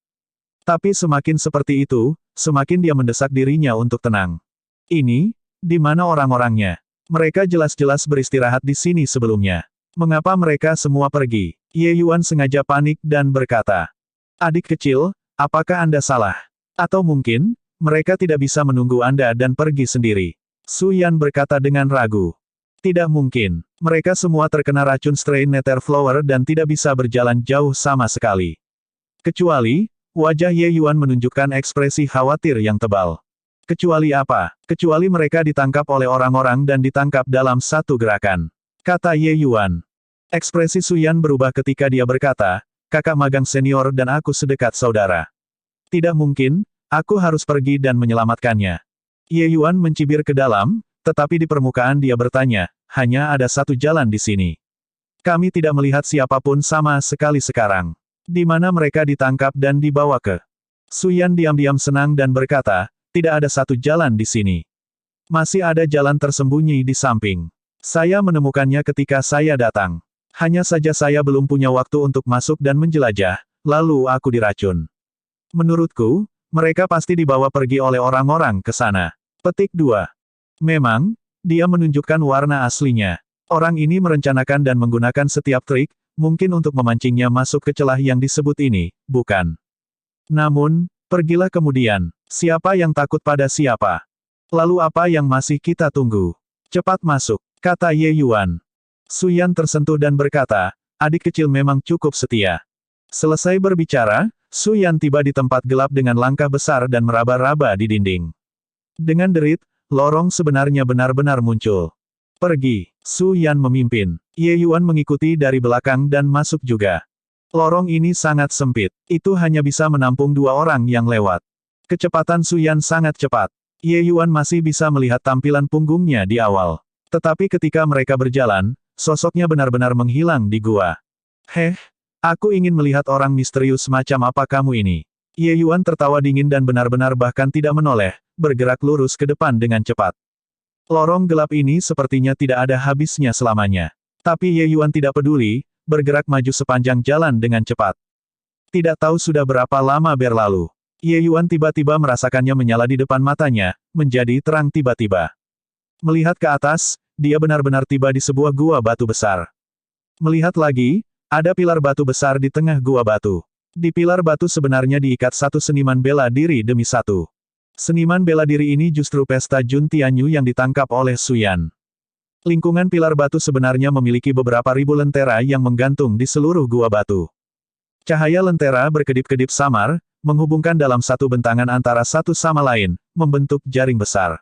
Tapi semakin seperti itu, semakin dia mendesak dirinya untuk tenang. Ini, di mana orang-orangnya? Mereka jelas-jelas beristirahat di sini sebelumnya. Mengapa mereka semua pergi? Ye Yuan sengaja panik dan berkata, adik kecil, apakah Anda salah? Atau mungkin, mereka tidak bisa menunggu Anda dan pergi sendiri. Suyan berkata dengan ragu. Tidak mungkin. Mereka semua terkena racun strain Nether Flower dan tidak bisa berjalan jauh sama sekali. Kecuali, wajah Ye Yuan menunjukkan ekspresi khawatir yang tebal. Kecuali apa? Kecuali mereka ditangkap oleh orang-orang dan ditangkap dalam satu gerakan. Kata Ye Yuan. Ekspresi Suyan berubah ketika dia berkata, kakak magang senior dan aku sedekat saudara. Tidak mungkin, aku harus pergi dan menyelamatkannya. Ye Yuan mencibir ke dalam, tetapi di permukaan dia bertanya, hanya ada satu jalan di sini. Kami tidak melihat siapapun sama sekali sekarang. Di mana mereka ditangkap dan dibawa ke? Suyan diam-diam senang dan berkata, tidak ada satu jalan di sini. Masih ada jalan tersembunyi di samping. Saya menemukannya ketika saya datang. Hanya saja saya belum punya waktu untuk masuk dan menjelajah, lalu aku diracun. Menurutku, mereka pasti dibawa pergi oleh orang-orang ke sana. Petik 2. Memang, dia menunjukkan warna aslinya. Orang ini merencanakan dan menggunakan setiap trik, mungkin untuk memancingnya masuk ke celah yang disebut ini, bukan? Namun, pergilah kemudian. Siapa yang takut pada siapa? Lalu apa yang masih kita tunggu? Cepat masuk, kata Ye Yuan. Su Yan tersentuh dan berkata, adik kecil memang cukup setia. Selesai berbicara, Su Yan tiba di tempat gelap dengan langkah besar dan meraba-raba di dinding. Dengan derit, lorong sebenarnya benar-benar muncul. Pergi, Su Yan memimpin. Ye Yuan mengikuti dari belakang dan masuk juga. Lorong ini sangat sempit. Itu hanya bisa menampung 2 orang yang lewat. Kecepatan Su Yan sangat cepat. Ye Yuan masih bisa melihat tampilan punggungnya di awal. Tetapi ketika mereka berjalan, sosoknya benar-benar menghilang di gua. Aku ingin melihat orang misterius macam apa kamu ini. Ye Yuan tertawa dingin dan benar-benar bahkan tidak menoleh, bergerak lurus ke depan dengan cepat. Lorong gelap ini sepertinya tidak ada habisnya selamanya. Tapi Ye Yuan tidak peduli, bergerak maju sepanjang jalan dengan cepat. Tidak tahu sudah berapa lama berlalu. Ye Yuan tiba-tiba merasakannya menyala di depan matanya, menjadi terang tiba-tiba. Melihat ke atas, dia benar-benar tiba di sebuah gua batu besar. Melihat lagi, ada pilar batu besar di tengah gua batu. Di pilar batu sebenarnya diikat satu seniman bela diri demi satu. Seniman bela diri ini justru pesta Jun Tianyu yang ditangkap oleh Su Yan. Lingkungan pilar batu sebenarnya memiliki beberapa ribu lentera yang menggantung di seluruh gua batu. Cahaya lentera berkedip-kedip samar, menghubungkan dalam satu bentangan antara satu sama lain, membentuk jaring besar.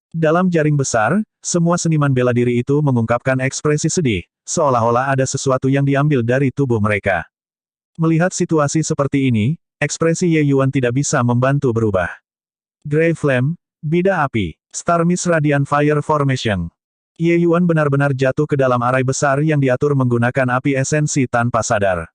Dalam jaring besar, semua seniman bela diri itu mengungkapkan ekspresi sedih, seolah-olah ada sesuatu yang diambil dari tubuh mereka. Melihat situasi seperti ini, ekspresi Ye Yuan tidak bisa membantu berubah. Grey Flame, Bida Api, Star Mist Radiant Fire Formation. Ye Yuan benar-benar jatuh ke dalam arai besar yang diatur menggunakan api esensi tanpa sadar.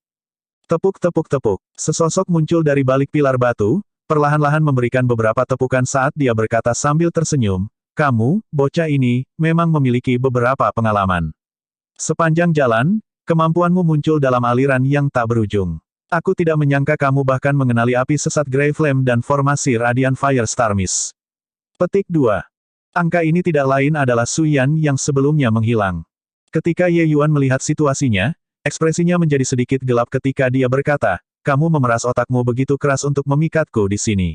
Tepuk-tepuk-tepuk, sesosok muncul dari balik pilar batu, perlahan-lahan memberikan beberapa tepukan saat dia berkata sambil tersenyum, kamu, bocah ini, memang memiliki beberapa pengalaman. Sepanjang jalan, kemampuanmu muncul dalam aliran yang tak berujung. Aku tidak menyangka kamu bahkan mengenali api sesat Grey Flame dan formasi Radiant Fire Star Mist. Petik 2. Angka ini tidak lain adalah Su Yan yang sebelumnya menghilang. Ketika Ye Yuan melihat situasinya, ekspresinya menjadi sedikit gelap ketika dia berkata, kamu memeras otakmu begitu keras untuk memikatku di sini.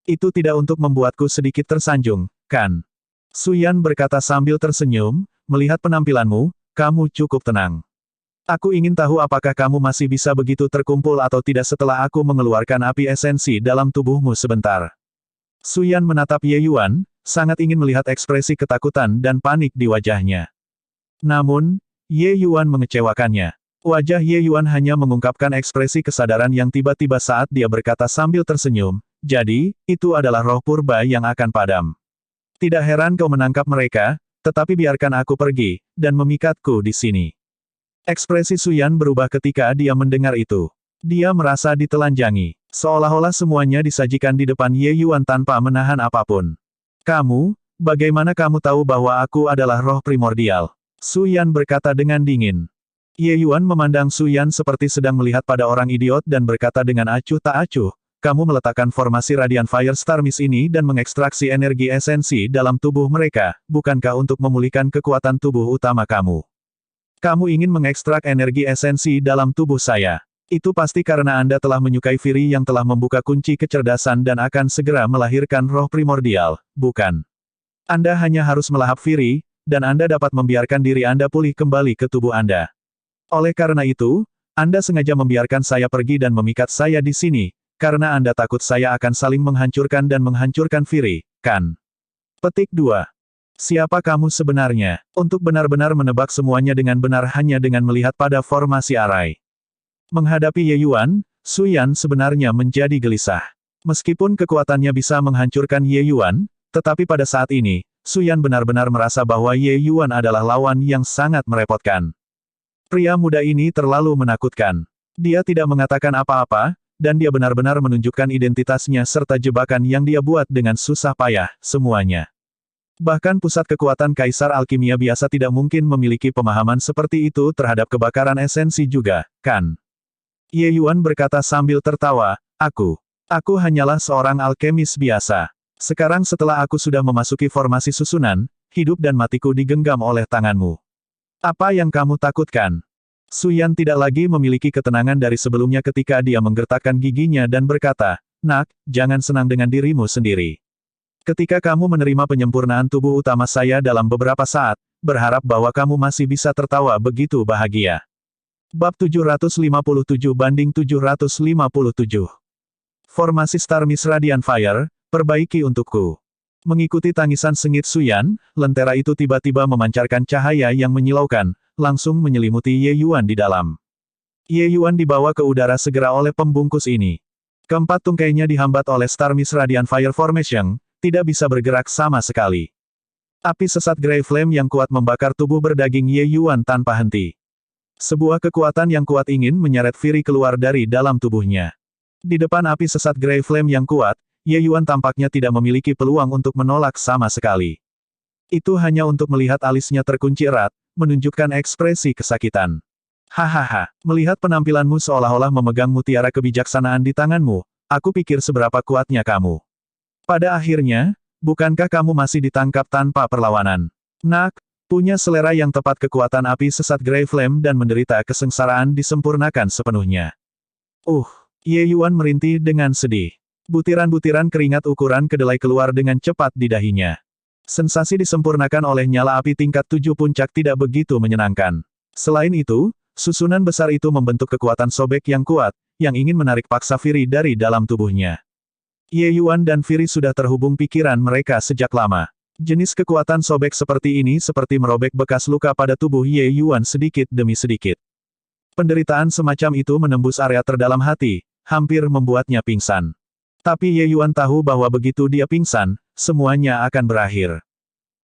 Itu tidak untuk membuatku sedikit tersanjung, kan? Su Yan berkata sambil tersenyum, melihat penampilanmu, kamu cukup tenang. Aku ingin tahu apakah kamu masih bisa begitu terkumpul atau tidak setelah aku mengeluarkan api esensi dalam tubuhmu sebentar. Su Yan menatap Ye Yuan, sangat ingin melihat ekspresi ketakutan dan panik di wajahnya. Namun, Ye Yuan mengecewakannya. Wajah Ye Yuan hanya mengungkapkan ekspresi kesadaran yang tiba-tiba saat dia berkata sambil tersenyum, jadi, itu adalah roh purba yang akan padam. Tidak heran kau menangkap mereka, tetapi biarkan aku pergi, dan memikatku di sini. Ekspresi Su Yan berubah ketika dia mendengar itu. Dia merasa ditelanjangi, seolah-olah semuanya disajikan di depan Ye Yuan tanpa menahan apapun. Kamu, bagaimana kamu tahu bahwa aku adalah roh primordial? Su Yan berkata dengan dingin. Ye Yuan memandang Su Yan seperti sedang melihat pada orang idiot dan berkata dengan acuh tak acuh, kamu meletakkan formasi Radiant Fire Star Mist ini dan mengekstraksi energi esensi dalam tubuh mereka, bukankah untuk memulihkan kekuatan tubuh utama kamu? Kamu ingin mengekstrak energi esensi dalam tubuh saya. Itu pasti karena Anda telah menyukai Fury yang telah membuka kunci kecerdasan dan akan segera melahirkan roh primordial, bukan? Anda hanya harus melahap Fury, dan Anda dapat membiarkan diri Anda pulih kembali ke tubuh Anda. Oleh karena itu, Anda sengaja membiarkan saya pergi dan memikat saya di sini, karena Anda takut saya akan saling menghancurkan dan menghancurkan Fury, kan? Petik 2. Siapa kamu sebenarnya? Untuk benar-benar menebak semuanya dengan benar hanya dengan melihat pada formasi arai. Menghadapi Ye Yuan, Su Yan sebenarnya menjadi gelisah. Meskipun kekuatannya bisa menghancurkan Ye Yuan, tetapi pada saat ini, Su Yan benar-benar merasa bahwa Ye Yuan adalah lawan yang sangat merepotkan. Pria muda ini terlalu menakutkan. Dia tidak mengatakan apa-apa, dan dia benar-benar menunjukkan identitasnya serta jebakan yang dia buat dengan susah payah, semuanya. Bahkan pusat kekuatan Kaisar Alkimia biasa tidak mungkin memiliki pemahaman seperti itu terhadap kebakaran esensi juga, kan? Ye Yuan berkata sambil tertawa, Aku hanyalah seorang alkemis biasa. Sekarang setelah aku sudah memasuki formasi susunan, hidup dan matiku digenggam oleh tanganmu. Apa yang kamu takutkan? Su Yan tidak lagi memiliki ketenangan dari sebelumnya ketika dia menggertakkan giginya dan berkata, Nak, jangan senang dengan dirimu sendiri. Ketika kamu menerima penyempurnaan tubuh utama saya dalam beberapa saat, berharap bahwa kamu masih bisa tertawa begitu bahagia. Bab 757-757 Formasi Star Mist Radiant Fire, perbaiki untukku. Mengikuti tangisan sengit Su Yan, lentera itu tiba-tiba memancarkan cahaya yang menyilaukan, langsung menyelimuti Ye Yuan di dalam. Ye Yuan dibawa ke udara segera oleh pembungkus ini. Keempat tungkainya dihambat oleh Star Mist Radiant Fire Formation, tidak bisa bergerak sama sekali. Api sesat Grey Flame yang kuat membakar tubuh berdaging Ye Yuan tanpa henti. Sebuah kekuatan yang kuat ingin menyeret Fury keluar dari dalam tubuhnya. Di depan api sesat Grey Flame yang kuat, Ye Yuan tampaknya tidak memiliki peluang untuk menolak sama sekali. Itu hanya untuk melihat alisnya terkunci erat, menunjukkan ekspresi kesakitan. Hahaha, melihat penampilanmu seolah-olah memegang mutiara kebijaksanaan di tanganmu, aku pikir seberapa kuatnya kamu. Pada akhirnya, bukankah kamu masih ditangkap tanpa perlawanan? Nak, punya selera yang tepat kekuatan api sesat Grey Flame dan menderita kesengsaraan disempurnakan sepenuhnya. Ye Yuan merintih dengan sedih. Butiran-butiran keringat ukuran kedelai keluar dengan cepat di dahinya. Sensasi disempurnakan oleh nyala api tingkat 7 puncak tidak begitu menyenangkan. Selain itu, susunan besar itu membentuk kekuatan sobek yang kuat, yang ingin menarik paksa Fury dari dalam tubuhnya. Ye Yuan dan Fury sudah terhubung pikiran mereka sejak lama. Jenis kekuatan sobek seperti ini seperti merobek bekas luka pada tubuh Ye Yuan sedikit demi sedikit. Penderitaan semacam itu menembus area terdalam hati, hampir membuatnya pingsan. Tapi Ye Yuan tahu bahwa begitu dia pingsan, semuanya akan berakhir.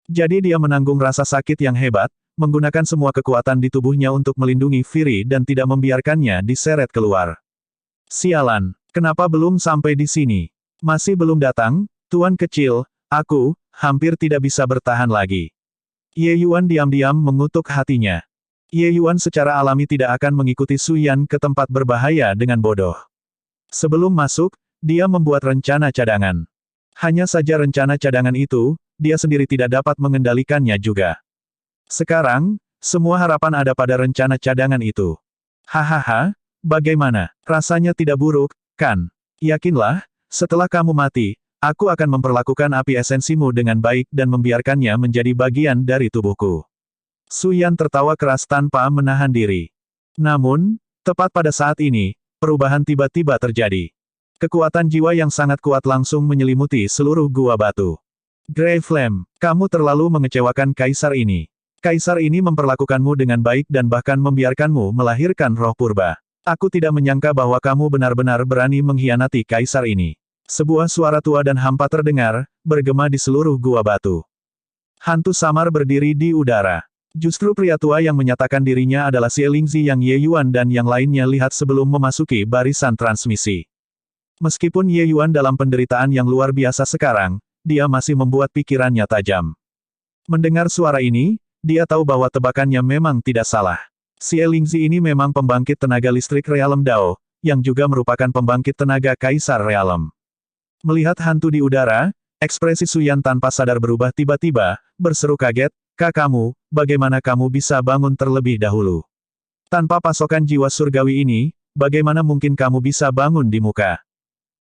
Jadi dia menanggung rasa sakit yang hebat, menggunakan semua kekuatan di tubuhnya untuk melindungi Fury dan tidak membiarkannya diseret keluar. Sialan, kenapa belum sampai di sini? Masih belum datang, Tuan Kecil, aku, hampir tidak bisa bertahan lagi. Ye Yuan diam-diam mengutuk hatinya. Ye Yuan secara alami tidak akan mengikuti Su Yan ke tempat berbahaya dengan bodoh. Sebelum masuk, dia membuat rencana cadangan. Hanya saja rencana cadangan itu, dia sendiri tidak dapat mengendalikannya juga. Sekarang, semua harapan ada pada rencana cadangan itu. Hahaha, bagaimana? Rasanya tidak buruk, kan? Yakinlah, setelah kamu mati, aku akan memperlakukan api esensimu dengan baik dan membiarkannya menjadi bagian dari tubuhku. Su Yan tertawa keras tanpa menahan diri. Namun, tepat pada saat ini, perubahan tiba-tiba terjadi. Kekuatan jiwa yang sangat kuat langsung menyelimuti seluruh gua batu. Grey Flame, kamu terlalu mengecewakan Kaisar ini. Kaisar ini memperlakukanmu dengan baik dan bahkan membiarkanmu melahirkan roh purba. Aku tidak menyangka bahwa kamu benar-benar berani mengkhianati Kaisar ini. Sebuah suara tua dan hampa terdengar, bergema di seluruh gua batu. Hantu samar berdiri di udara. Justru pria tua yang menyatakan dirinya adalah Xie Lingzi yang Ye Yuan dan yang lainnya lihat sebelum memasuki barisan transmisi. Meskipun Ye Yuan dalam penderitaan yang luar biasa sekarang, dia masih membuat pikirannya tajam. Mendengar suara ini, dia tahu bahwa tebakannya memang tidak salah. Xie Lingzi ini memang pembangkit tenaga listrik Realm Dao, yang juga merupakan pembangkit tenaga Kaisar Realm. Melihat hantu di udara, ekspresi Su Yan tanpa sadar berubah tiba-tiba, berseru kaget, "Kakakmu, bagaimana kamu bisa bangun terlebih dahulu? Tanpa pasokan jiwa surgawi ini, bagaimana mungkin kamu bisa bangun di muka?"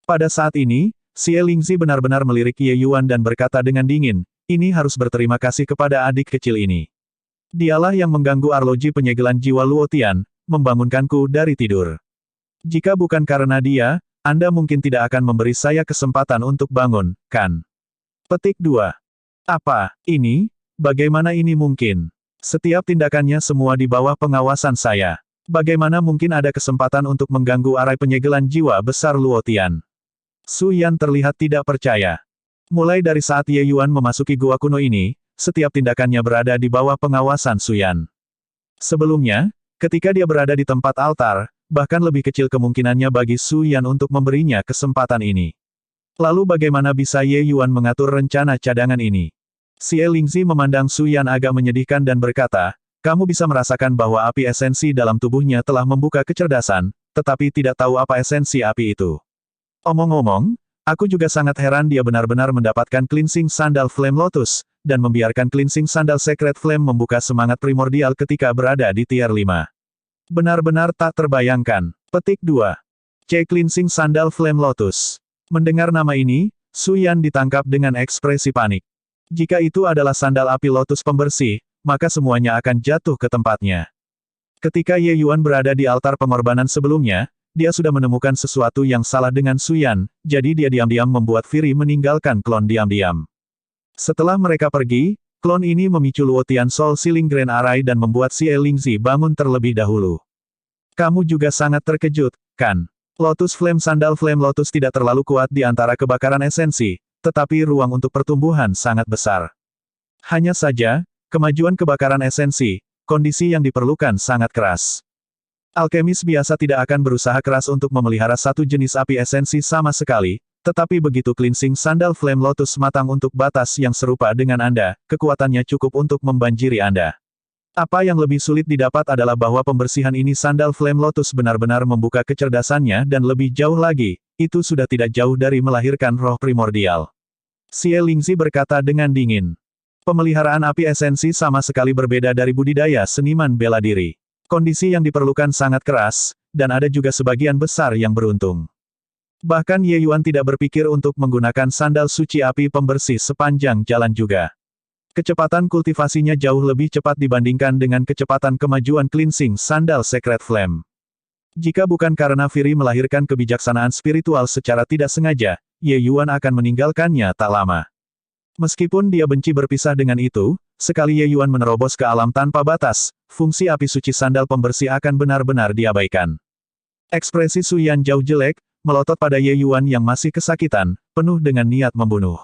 Pada saat ini, Xie Lingzi benar-benar melirik Ye Yuan dan berkata dengan dingin, "Ini harus berterima kasih kepada adik kecil ini. Dialah yang mengganggu arloji penyegelan jiwa Luotian, membangunkanku dari tidur. Jika bukan karena dia, Anda mungkin tidak akan memberi saya kesempatan untuk bangun, kan?" Petik 2. Apa, ini? Bagaimana ini mungkin? Setiap tindakannya semua di bawah pengawasan saya. Bagaimana mungkin ada kesempatan untuk mengganggu arai penyegelan jiwa besar Luotian? Su Yan terlihat tidak percaya. Mulai dari saat Ye Yuan memasuki gua kuno ini, setiap tindakannya berada di bawah pengawasan Su Yan. Sebelumnya, ketika dia berada di tempat altar, bahkan lebih kecil kemungkinannya bagi Su Yan untuk memberinya kesempatan ini. Lalu bagaimana bisa Ye Yuan mengatur rencana cadangan ini? Xie Lingzi memandang Su Yan agak menyedihkan dan berkata, kamu bisa merasakan bahwa api esensi dalam tubuhnya telah membuka kecerdasan, tetapi tidak tahu apa esensi api itu. Omong-omong, aku juga sangat heran dia benar-benar mendapatkan cleansing sandal Flame Lotus, dan membiarkan cleansing sandal Secret Flame membuka semangat primordial ketika berada di tier 5. Benar-benar tak terbayangkan. Petik 2. C. Cleansing Sandal Flame Lotus. Mendengar nama ini, Su Yan ditangkap dengan ekspresi panik. Jika itu adalah sandal api lotus pembersih, maka semuanya akan jatuh ke tempatnya. Ketika Ye Yuan berada di altar pengorbanan sebelumnya, dia sudah menemukan sesuatu yang salah dengan Su Yan, jadi dia diam-diam membuat Fury meninggalkan klon diam-diam. Setelah mereka pergi, klon ini memicu Luotian Soul Sealing Grand Array dan membuat Xie Lingzi bangun terlebih dahulu. Kamu juga sangat terkejut, kan? Lotus Flame Sandal Flame Lotus tidak terlalu kuat di antara kebakaran esensi, tetapi ruang untuk pertumbuhan sangat besar. Hanya saja, kemajuan kebakaran esensi, kondisi yang diperlukan sangat keras. Alkemis biasa tidak akan berusaha keras untuk memelihara satu jenis api esensi sama sekali, tetapi begitu cleansing sandal Flame Lotus matang untuk batas yang serupa dengan Anda, kekuatannya cukup untuk membanjiri Anda. Apa yang lebih sulit didapat adalah bahwa pembersihan ini sandal Flame Lotus benar-benar membuka kecerdasannya dan lebih jauh lagi, itu sudah tidak jauh dari melahirkan roh primordial. Xie Lingzi berkata dengan dingin. Pemeliharaan api esensi sama sekali berbeda dari budidaya seniman bela diri. Kondisi yang diperlukan sangat keras, dan ada juga sebagian besar yang beruntung. Bahkan Ye Yuan tidak berpikir untuk menggunakan sandal suci api pembersih sepanjang jalan juga. Kecepatan kultivasinya jauh lebih cepat dibandingkan dengan kecepatan kemajuan cleansing sandal Secret Flame. Jika bukan karena Fury melahirkan kebijaksanaan spiritual secara tidak sengaja, Ye Yuan akan meninggalkannya tak lama. Meskipun dia benci berpisah dengan itu, sekali Ye Yuan menerobos ke alam tanpa batas, fungsi api suci sandal pembersih akan benar-benar diabaikan. Ekspresi Su Yan jauh jelek, melotot pada Ye Yuan yang masih kesakitan, penuh dengan niat membunuh.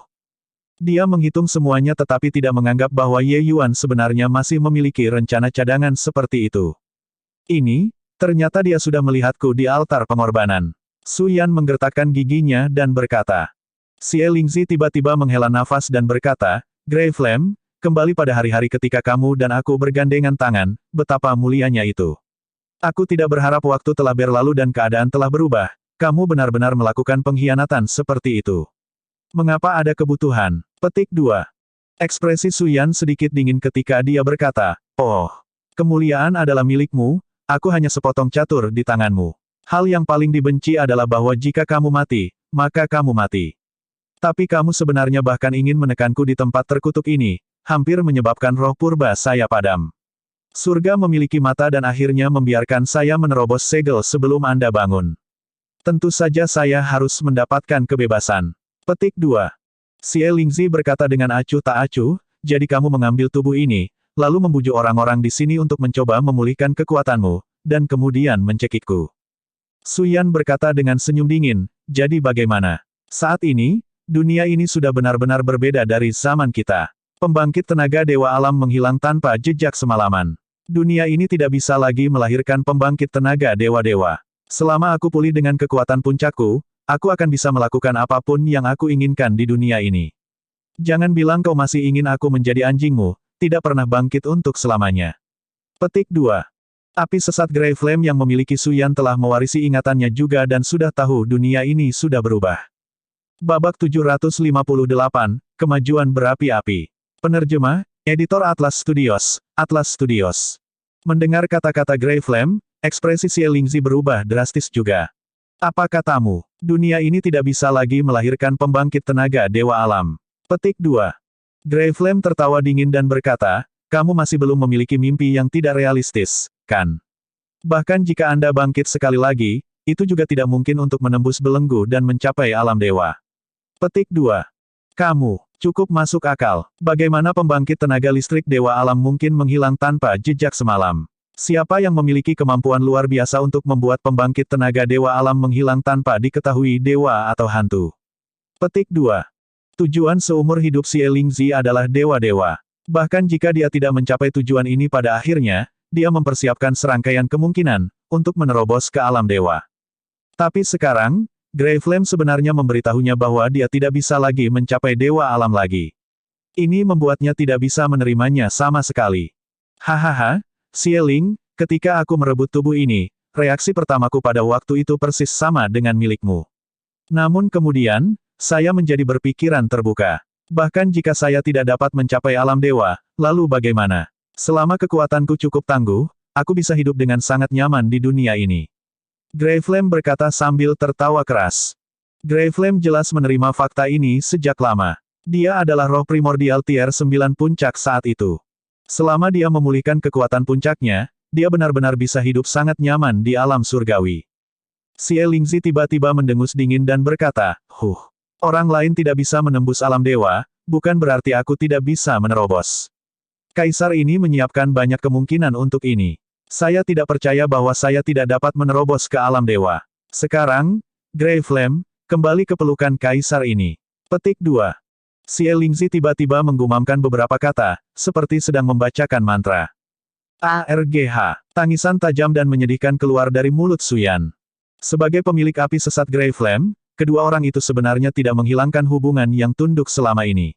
Dia menghitung semuanya tetapi tidak menganggap bahwa Ye Yuan sebenarnya masih memiliki rencana cadangan seperti itu. Ini, ternyata dia sudah melihatku di altar pengorbanan. Su Yan menggertakkan giginya dan berkata. Xie Lingzi tiba-tiba menghela nafas dan berkata, Grey Flame, kembali pada hari-hari ketika kamu dan aku bergandengan tangan, betapa mulianya itu. Aku tidak berharap waktu telah berlalu dan keadaan telah berubah, kamu benar-benar melakukan pengkhianatan seperti itu. Mengapa ada kebutuhan? Petik 2. Ekspresi Su Yan sedikit dingin ketika dia berkata, oh, kemuliaan adalah milikmu, aku hanya sepotong catur di tanganmu. Hal yang paling dibenci adalah bahwa jika kamu mati, maka kamu mati. Tapi kamu sebenarnya bahkan ingin menekanku di tempat terkutuk ini, hampir menyebabkan roh purba saya padam. Surga memiliki mata dan akhirnya membiarkan saya menerobos segel sebelum Anda bangun. Tentu saja saya harus mendapatkan kebebasan. Petik 2. Xie Lingzi berkata dengan acuh tak acuh, jadi kamu mengambil tubuh ini, lalu membujuk orang-orang di sini untuk mencoba memulihkan kekuatanmu, dan kemudian mencekikku. Su Yan berkata dengan senyum dingin, jadi bagaimana? Saat ini, dunia ini sudah benar-benar berbeda dari zaman kita. Pembangkit tenaga Dewa Alam menghilang tanpa jejak semalaman. Dunia ini tidak bisa lagi melahirkan pembangkit tenaga dewa-dewa. Selama aku pulih dengan kekuatan puncakku, aku akan bisa melakukan apapun yang aku inginkan di dunia ini. Jangan bilang kau masih ingin aku menjadi anjingmu, tidak pernah bangkit untuk selamanya. Petik 2. Api sesat Grey Flame yang memiliki Su Yan telah mewarisi ingatannya juga dan sudah tahu dunia ini sudah berubah. Babak 758, Kemajuan Berapi-api. Penerjemah, Editor Atlas Studios, Atlas Studios. Mendengar kata-kata Grey Flame, ekspresi Xie Lingzi berubah drastis juga. Apa katamu? Dunia ini tidak bisa lagi melahirkan pembangkit tenaga Dewa Alam. Petik 2. Grey Flame tertawa dingin dan berkata, kamu masih belum memiliki mimpi yang tidak realistis, kan? Bahkan jika Anda bangkit sekali lagi, itu juga tidak mungkin untuk menembus belenggu dan mencapai alam dewa. Petik 2. Kamu, cukup masuk akal. Bagaimana pembangkit tenaga listrik Dewa Alam mungkin menghilang tanpa jejak semalam? Siapa yang memiliki kemampuan luar biasa untuk membuat pembangkit tenaga Dewa Alam menghilang tanpa diketahui dewa atau hantu? Petik 2. Tujuan seumur hidup Xie Lingzi adalah dewa-dewa. Bahkan jika dia tidak mencapai tujuan ini pada akhirnya, dia mempersiapkan serangkaian kemungkinan untuk menerobos ke alam dewa. Tapi sekarang, Grey Flame sebenarnya memberitahunya bahwa dia tidak bisa lagi mencapai Dewa Alam lagi. Ini membuatnya tidak bisa menerimanya sama sekali. Hahaha, Xie Ling, ketika aku merebut tubuh ini, reaksi pertamaku pada waktu itu persis sama dengan milikmu. Namun kemudian, saya menjadi berpikiran terbuka. Bahkan jika saya tidak dapat mencapai alam dewa, lalu bagaimana? Selama kekuatanku cukup tangguh, aku bisa hidup dengan sangat nyaman di dunia ini. Grey Flame berkata sambil tertawa keras. Grey Flame jelas menerima fakta ini sejak lama. Dia adalah roh primordial tier 9 puncak saat itu. Selama dia memulihkan kekuatan puncaknya, dia benar-benar bisa hidup sangat nyaman di alam surgawi. Xie Lingzi tiba-tiba mendengus dingin dan berkata, orang lain tidak bisa menembus alam dewa, bukan berarti aku tidak bisa menerobos. Kaisar ini menyiapkan banyak kemungkinan untuk ini. Saya tidak percaya bahwa saya tidak dapat menerobos ke alam dewa. Sekarang, Grey Flame, kembali ke pelukan kaisar ini. Petik 2. Xie Lingzi tiba-tiba menggumamkan beberapa kata, seperti sedang membacakan mantra. ARGH. Tangisan tajam dan menyedihkan keluar dari mulut Suyan. Sebagai pemilik api sesat Grey Flame, kedua orang itu sebenarnya tidak menghilangkan hubungan yang tunduk selama ini.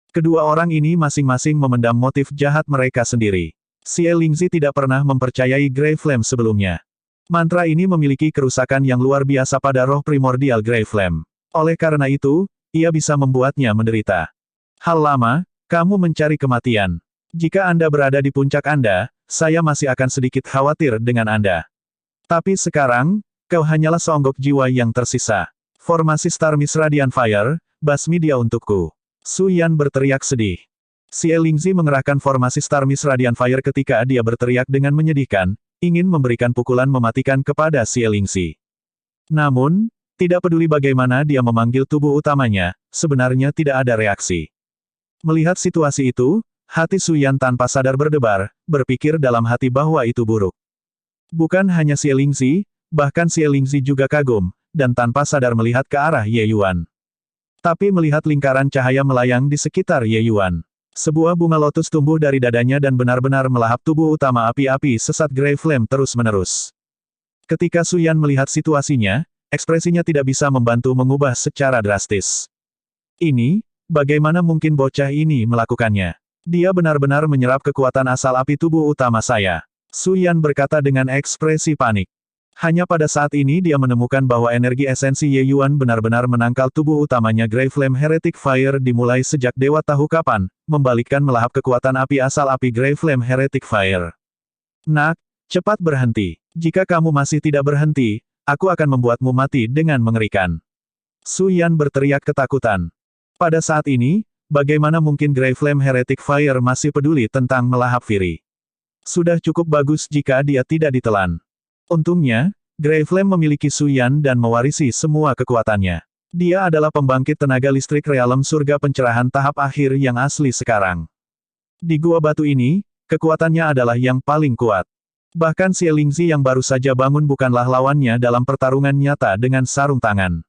Kedua orang ini masing-masing memendam motif jahat mereka sendiri. Xie Lingzi tidak pernah mempercayai Grey Flame sebelumnya. Mantra ini memiliki kerusakan yang luar biasa pada roh primordial Grey Flame. Oleh karena itu, ia bisa membuatnya menderita. Hal lama, kamu mencari kematian. Jika Anda berada di puncak Anda, saya masih akan sedikit khawatir dengan Anda. Tapi sekarang, kau hanyalah seonggok jiwa yang tersisa. Formasi Star Mist Radiant Fire, basmi dia untukku. Su Yan berteriak sedih. Xie Lingzi mengerahkan formasi Star Mist Radiant Fire ketika dia berteriak dengan menyedihkan, ingin memberikan pukulan mematikan kepada Xie Lingzi. Namun, tidak peduli bagaimana dia memanggil tubuh utamanya, sebenarnya tidak ada reaksi. Melihat situasi itu, hati Su Yan tanpa sadar berdebar, berpikir dalam hati bahwa itu buruk. Bukan hanya Xie Lingzi, bahkan Xie Lingzi juga kagum, dan tanpa sadar melihat ke arah Ye Yuan. Tapi melihat lingkaran cahaya melayang di sekitar Ye Yuan. Sebuah bunga lotus tumbuh dari dadanya dan benar-benar melahap tubuh utama api-api sesat Grey Flame terus-menerus. Ketika Su Yan melihat situasinya, ekspresinya tidak bisa membantu mengubah secara drastis. Ini, bagaimana mungkin bocah ini melakukannya? Dia benar-benar menyerap kekuatan asal api tubuh utama saya. Su Yan berkata dengan ekspresi panik. Hanya pada saat ini dia menemukan bahwa energi esensi Ye Yuan benar-benar menangkal tubuh utamanya Grey Flame Heretic Fire dimulai sejak Dewa Tahu Kapan, membalikkan melahap kekuatan api asal api Grey Flame Heretic Fire. Nak, cepat berhenti. Jika kamu masih tidak berhenti, aku akan membuatmu mati dengan mengerikan. Su Yan berteriak ketakutan. Pada saat ini, bagaimana mungkin Grey Flame Heretic Fire masih peduli tentang melahap Fury? Sudah cukup bagus jika dia tidak ditelan. Untungnya, Grey Flame memiliki Su Yan dan mewarisi semua kekuatannya. Dia adalah pembangkit tenaga listrik realem surga pencerahan tahap akhir yang asli sekarang. Di gua batu ini, kekuatannya adalah yang paling kuat. Bahkan Xie Lingzi yang baru saja bangun bukanlah lawannya dalam pertarungan nyata dengan sarung tangan.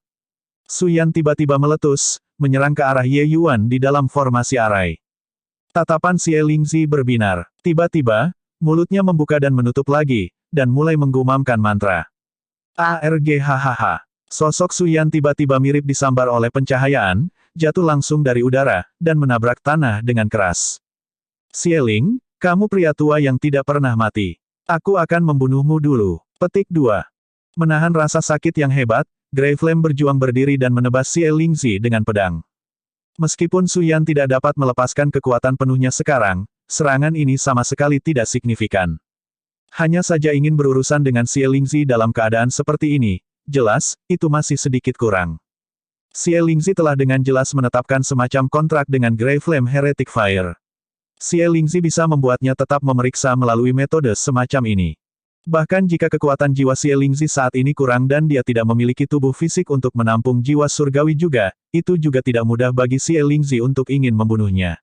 Su Yan tiba-tiba meletus, menyerang ke arah Ye Yuan di dalam formasi arai. Tatapan Xie Lingzi berbinar. Tiba-tiba, mulutnya membuka dan menutup lagi, dan mulai menggumamkan mantra. ARGHHH. Sosok Su Yan tiba-tiba mirip disambar oleh pencahayaan, jatuh langsung dari udara, dan menabrak tanah dengan keras. Xie Ling, kamu pria tua yang tidak pernah mati. Aku akan membunuhmu dulu. Petik 2. Menahan rasa sakit yang hebat, Grey Flame berjuang berdiri dan menebas Xie Lingzi dengan pedang. Meskipun Su Yan tidak dapat melepaskan kekuatan penuhnya sekarang, serangan ini sama sekali tidak signifikan. Hanya saja ingin berurusan dengan Xie Lingzi dalam keadaan seperti ini, jelas, itu masih sedikit kurang. Xie Lingzi telah dengan jelas menetapkan semacam kontrak dengan Grey Flame Heretic Fire. Xie Lingzi bisa membuatnya tetap memeriksa melalui metode semacam ini. Bahkan jika kekuatan jiwa Xie Lingzi saat ini kurang dan dia tidak memiliki tubuh fisik untuk menampung jiwa surgawi juga, itu juga tidak mudah bagi Xie Lingzi untuk ingin membunuhnya.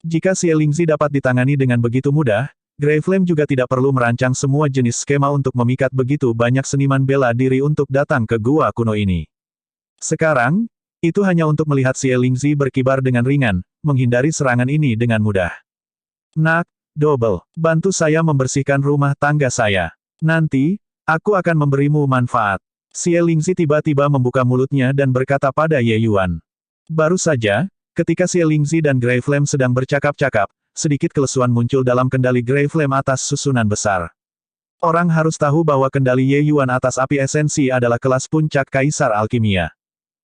Jika Xie Lingzi dapat ditangani dengan begitu mudah, Grey Flame juga tidak perlu merancang semua jenis skema untuk memikat begitu banyak seniman bela diri untuk datang ke gua kuno ini. Sekarang, itu hanya untuk melihat Xie Lingzi berkibar dengan ringan, menghindari serangan ini dengan mudah. Nak, Double, bantu saya membersihkan rumah tangga saya. Nanti, aku akan memberimu manfaat. Xie Lingzi tiba-tiba membuka mulutnya dan berkata pada Ye Yuan. Baru saja, Ketika Xie Lingzi dan Grey Flame sedang bercakap-cakap, sedikit kelesuan muncul dalam kendali Grey Flame atas susunan besar. Orang harus tahu bahwa kendali Ye Yuan atas api esensi adalah kelas puncak kaisar alkimia.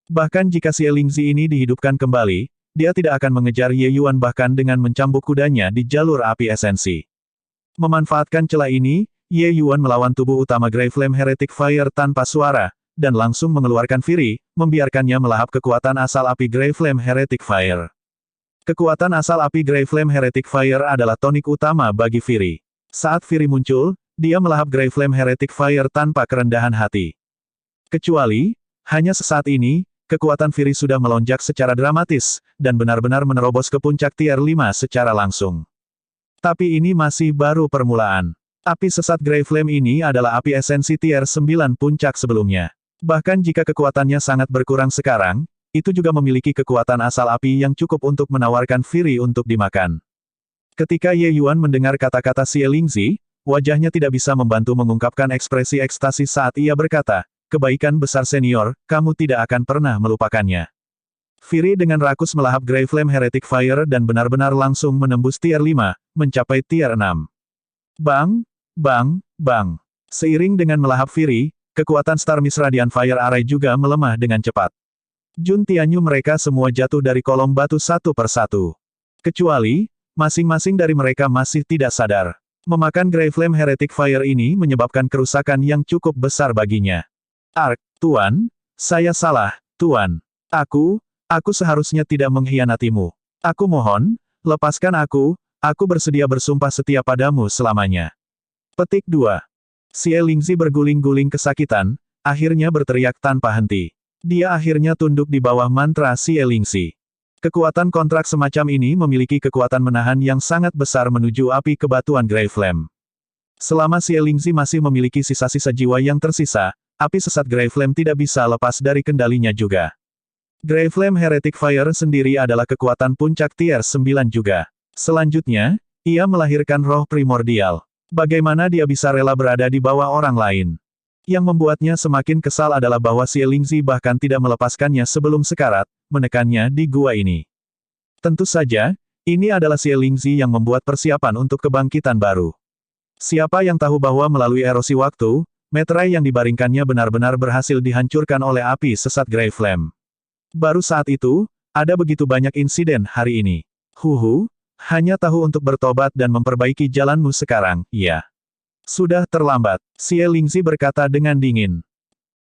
Bahkan jika Xie Lingzi ini dihidupkan kembali, dia tidak akan mengejar Ye Yuan bahkan dengan mencambuk kudanya di jalur api esensi. Memanfaatkan celah ini, Ye Yuan melawan tubuh utama Grey Flame Heretic Fire tanpa suara, dan langsung mengeluarkan Fury, membiarkannya melahap kekuatan asal api Grey Flame Heretic Fire. Kekuatan asal api Grey Flame Heretic Fire adalah tonik utama bagi Fury. Saat Fury muncul, dia melahap Grey Flame Heretic Fire tanpa kerendahan hati. Kecuali, hanya sesaat ini, kekuatan Fury sudah melonjak secara dramatis, dan benar-benar menerobos ke puncak tier 5 secara langsung. Tapi ini masih baru permulaan. Api sesat Grey Flame ini adalah api esensi tier 9 puncak sebelumnya. Bahkan jika kekuatannya sangat berkurang sekarang, itu juga memiliki kekuatan asal api yang cukup untuk menawarkan Fury untuk dimakan. Ketika Ye Yuan mendengar kata-kata Xie Lingzi, wajahnya tidak bisa membantu mengungkapkan ekspresi ekstasi saat ia berkata, "Kebaikan besar senior, kamu tidak akan pernah melupakannya." Fury dengan rakus melahap Grey Flame Heretic Fire dan benar-benar langsung menembus tier 5, mencapai tier 6. Bang! Bang! Bang! Seiring dengan melahap Fury, kekuatan Star Mist Radiant Fire Array juga melemah dengan cepat. Jun Tianyu mereka semua jatuh dari kolom batu satu per satu. Kecuali, masing-masing dari mereka masih tidak sadar. Memakan Grey Flame Heretic Fire ini menyebabkan kerusakan yang cukup besar baginya. Ark, Tuan, saya salah, Tuan. Aku seharusnya tidak mengkhianatimu. Aku mohon, lepaskan aku bersedia bersumpah setia padamu selamanya. Petik 2. Xie Lingzi berguling-guling kesakitan, akhirnya berteriak tanpa henti. Dia akhirnya tunduk di bawah mantra Xie Lingzi. Kekuatan kontrak semacam ini memiliki kekuatan menahan yang sangat besar menuju api kebatuan Grey Flame. Selama Xie Lingzi masih memiliki sisa-sisa jiwa yang tersisa, api sesat Grey Flame tidak bisa lepas dari kendalinya juga. Grey Flame Heretic Fire sendiri adalah kekuatan puncak tier 9 juga. Selanjutnya, ia melahirkan roh primordial. Bagaimana dia bisa rela berada di bawah orang lain? Yang membuatnya semakin kesal adalah bahwa Xie Lingzi bahkan tidak melepaskannya sebelum sekarat, menekannya di gua ini. Tentu saja, ini adalah Xie Lingzi yang membuat persiapan untuk kebangkitan baru. Siapa yang tahu bahwa melalui erosi waktu, meterai yang dibaringkannya benar-benar berhasil dihancurkan oleh api sesat Grey Flame. Baru saat itu, ada begitu banyak insiden hari ini. Hanya tahu untuk bertobat dan memperbaiki jalanmu sekarang, ya. Sudah terlambat, Xie Lingzi berkata dengan dingin.